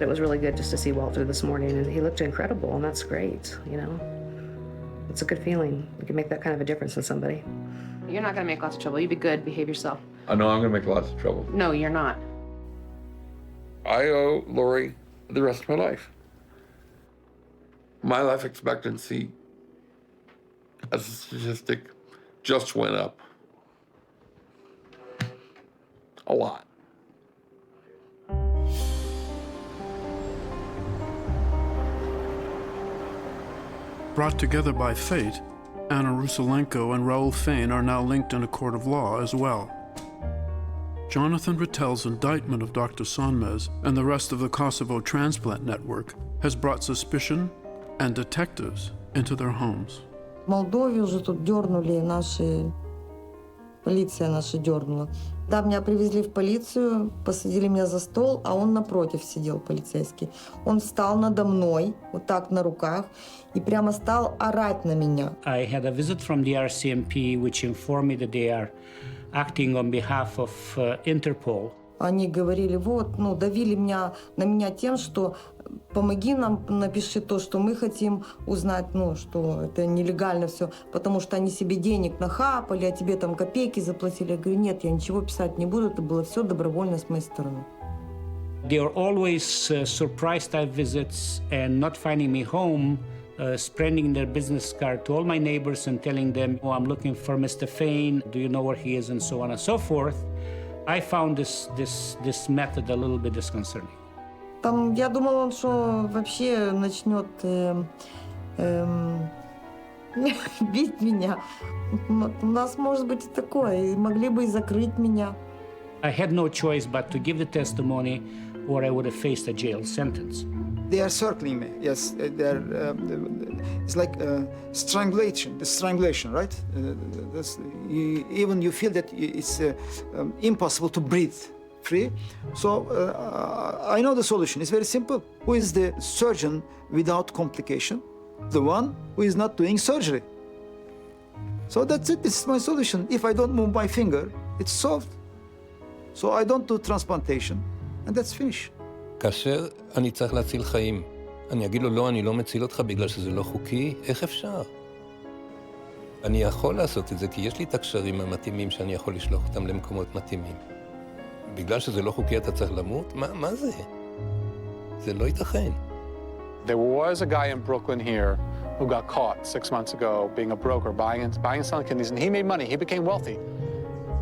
Speaker 7: It was really good just to see Walter this morning, and he looked incredible, and that's great, you know? It's a good feeling. You can make that kind of a difference in somebody. You're not gonna make lots of trouble. You be good, behave yourself.
Speaker 15: I know I'm gonna make lots of trouble.
Speaker 7: No, you're not.
Speaker 15: I owe Lori the rest of my life. My life expectancy, as a statistic, just went up.
Speaker 19: a lot.
Speaker 1: Brought together by fate, Anna Ruselenko and Raul Fein are now linked in a court of law as well. Jonathan Rattel's indictment of Dr. Sonmez and the rest of the Kosovo transplant network has brought suspicion and detectives into their homes.
Speaker 10: В Молдове уже тут дернули наши, полиция наша дернула. Да, меня привезли в полицию, посадили меня за стол, а он напротив сидел, полицейский. Он встал надо мной, вот так на руках, и прямо стал орать на меня.
Speaker 11: I had a visit from the RCMP, which informed me that they are acting on behalf of Interpol.
Speaker 10: Они говорили, вот, давили на меня тем, что помоги нам, напиши то, что мы хотим узнать, что это нелегально все, потому что они себе денег нахапали, а тебе там копейки заплатили. Я говорю, нет, я ничего писать не буду, это было все добровольно с моей стороны.
Speaker 11: They are always surprise-type visits and not finding me home, spreading their business card to all my neighbors and telling them, oh, I'm looking for Mr. Fein, do you know where he is, and so on and so forth. I found this method a little bit disconcerting.
Speaker 10: Там, я думала, он что вообще начнет бить меня. У нас может быть и такое, могли бы и закрыть меня.
Speaker 11: I had no choice but to give the testimony or I would have faced a jail sentence.
Speaker 20: They are circling me, yes. It's like strangulation, right? Even you feel that it's impossible to breathe free. So I know the solution. It's very simple. Who is the surgeon without complication? The one who is not doing surgery. So that's it. This is my solution. If I don't move my finger, it's solved. So I don't do transplantation, and that's finished.
Speaker 18: כאשר אני צריך להציל חיים, אני אגיד לו, לא, אני לא מציל אותך בגלל שזה לא חוקי, איך אפשר? אני יכול לעשות את זה כי יש לי את הקשרים המתאימים שאני יכול לשלוח אותם למקומות מתאימים. בגלל שזה לא חוקי אתה צריך למות? מה זה? זה לא ייתכן.
Speaker 19: There was a guy in Brooklyn here who got caught 6 months ago being a broker, buying and selling kidneys, and he made money, he became wealthy.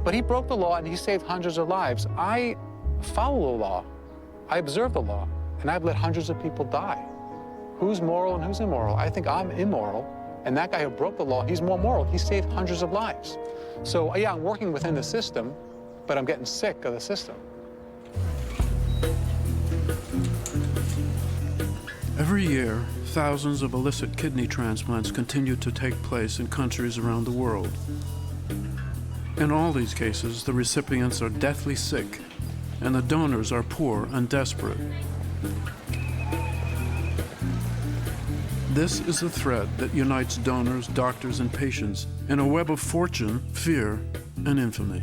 Speaker 19: But he broke the law and he saved hundreds of lives. I follow the law. I observe the law, and I've let hundreds of people die. Who's moral and who's immoral? I think I'm immoral, and that guy who broke the law, he's more moral. He saved hundreds of lives. So, yeah, I'm working within the system, but I'm getting sick of the system.
Speaker 1: Every year, thousands of illicit kidney transplants continue to take place in countries around the world. In all these cases, the recipients are deathly sick, and the donors are poor and desperate. This is the thread that unites donors, doctors, and patients in a web of fortune, fear, and infamy.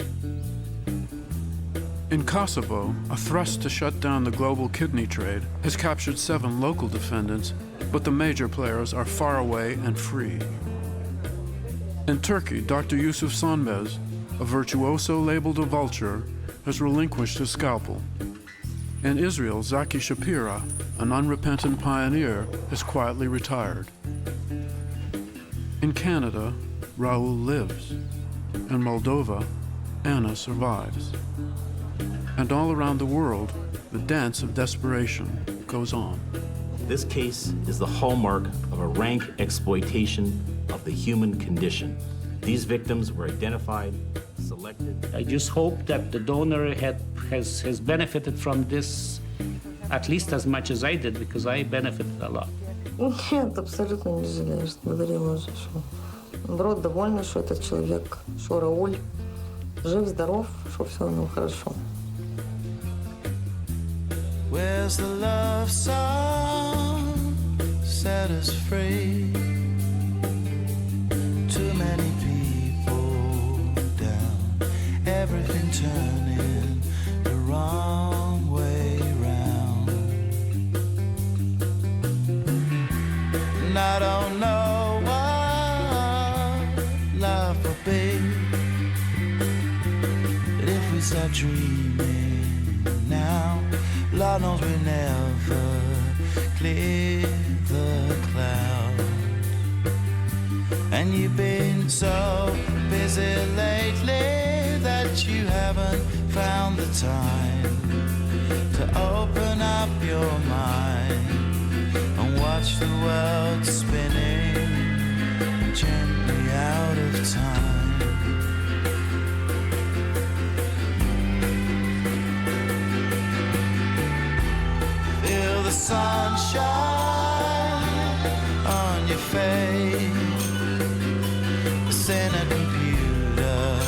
Speaker 1: In Kosovo, a thrust to shut down the global kidney trade has captured 7 local defendants, but the major players are far away and free. In Turkey, Dr. Yusuf Sonmez, a virtuoso labeled a vulture, has relinquished his scalpel. In Israel, Zaki Shapira, an unrepentant pioneer, has quietly retired. In Canada, Raul lives. In Moldova, Anna survives. And all around the world, the dance of desperation goes on.
Speaker 22: This case is the hallmark of a rank exploitation of the human condition. These victims were identified, selected.
Speaker 11: I just hope that the donor has benefited from this at least as much as I did, because I benefited a lot.
Speaker 10: Нет, абсолютно не жалею, что говорила уже, что наоборот довольна, что этот человек, что Рауль жив-здоров, что все у него хорошо.
Speaker 21: Where's the love song set us free? Too many people down, everything turning the wrong way round. And I don't know what love will be, but if we start dreaming now, Lord knows we never clear the clouds. And you've been so busy lately that you haven't found the time to open up your mind and watch the world spinning gently out of time. Feel the sunshine on your face. It's in a computer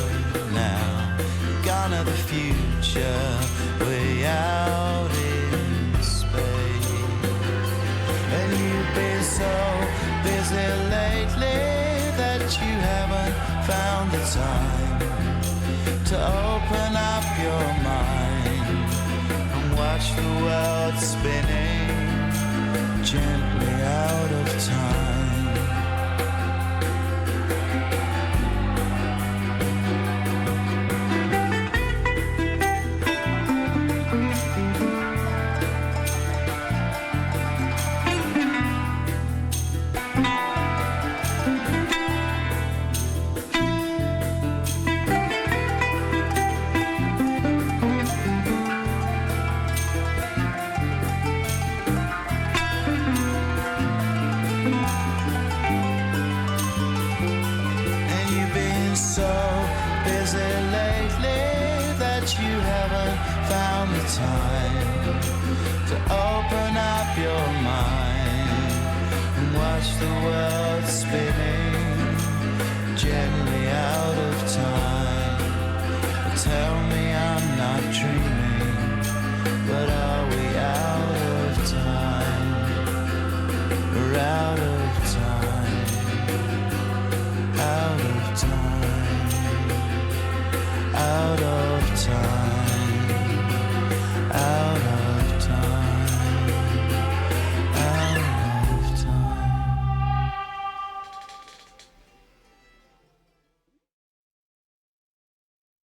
Speaker 21: now, gone are the future, way out in space. And you've been so busy lately that you haven't found the time to open up your mind and watch the world spinning gently out of time. Time to open up your mind and watch the world spinning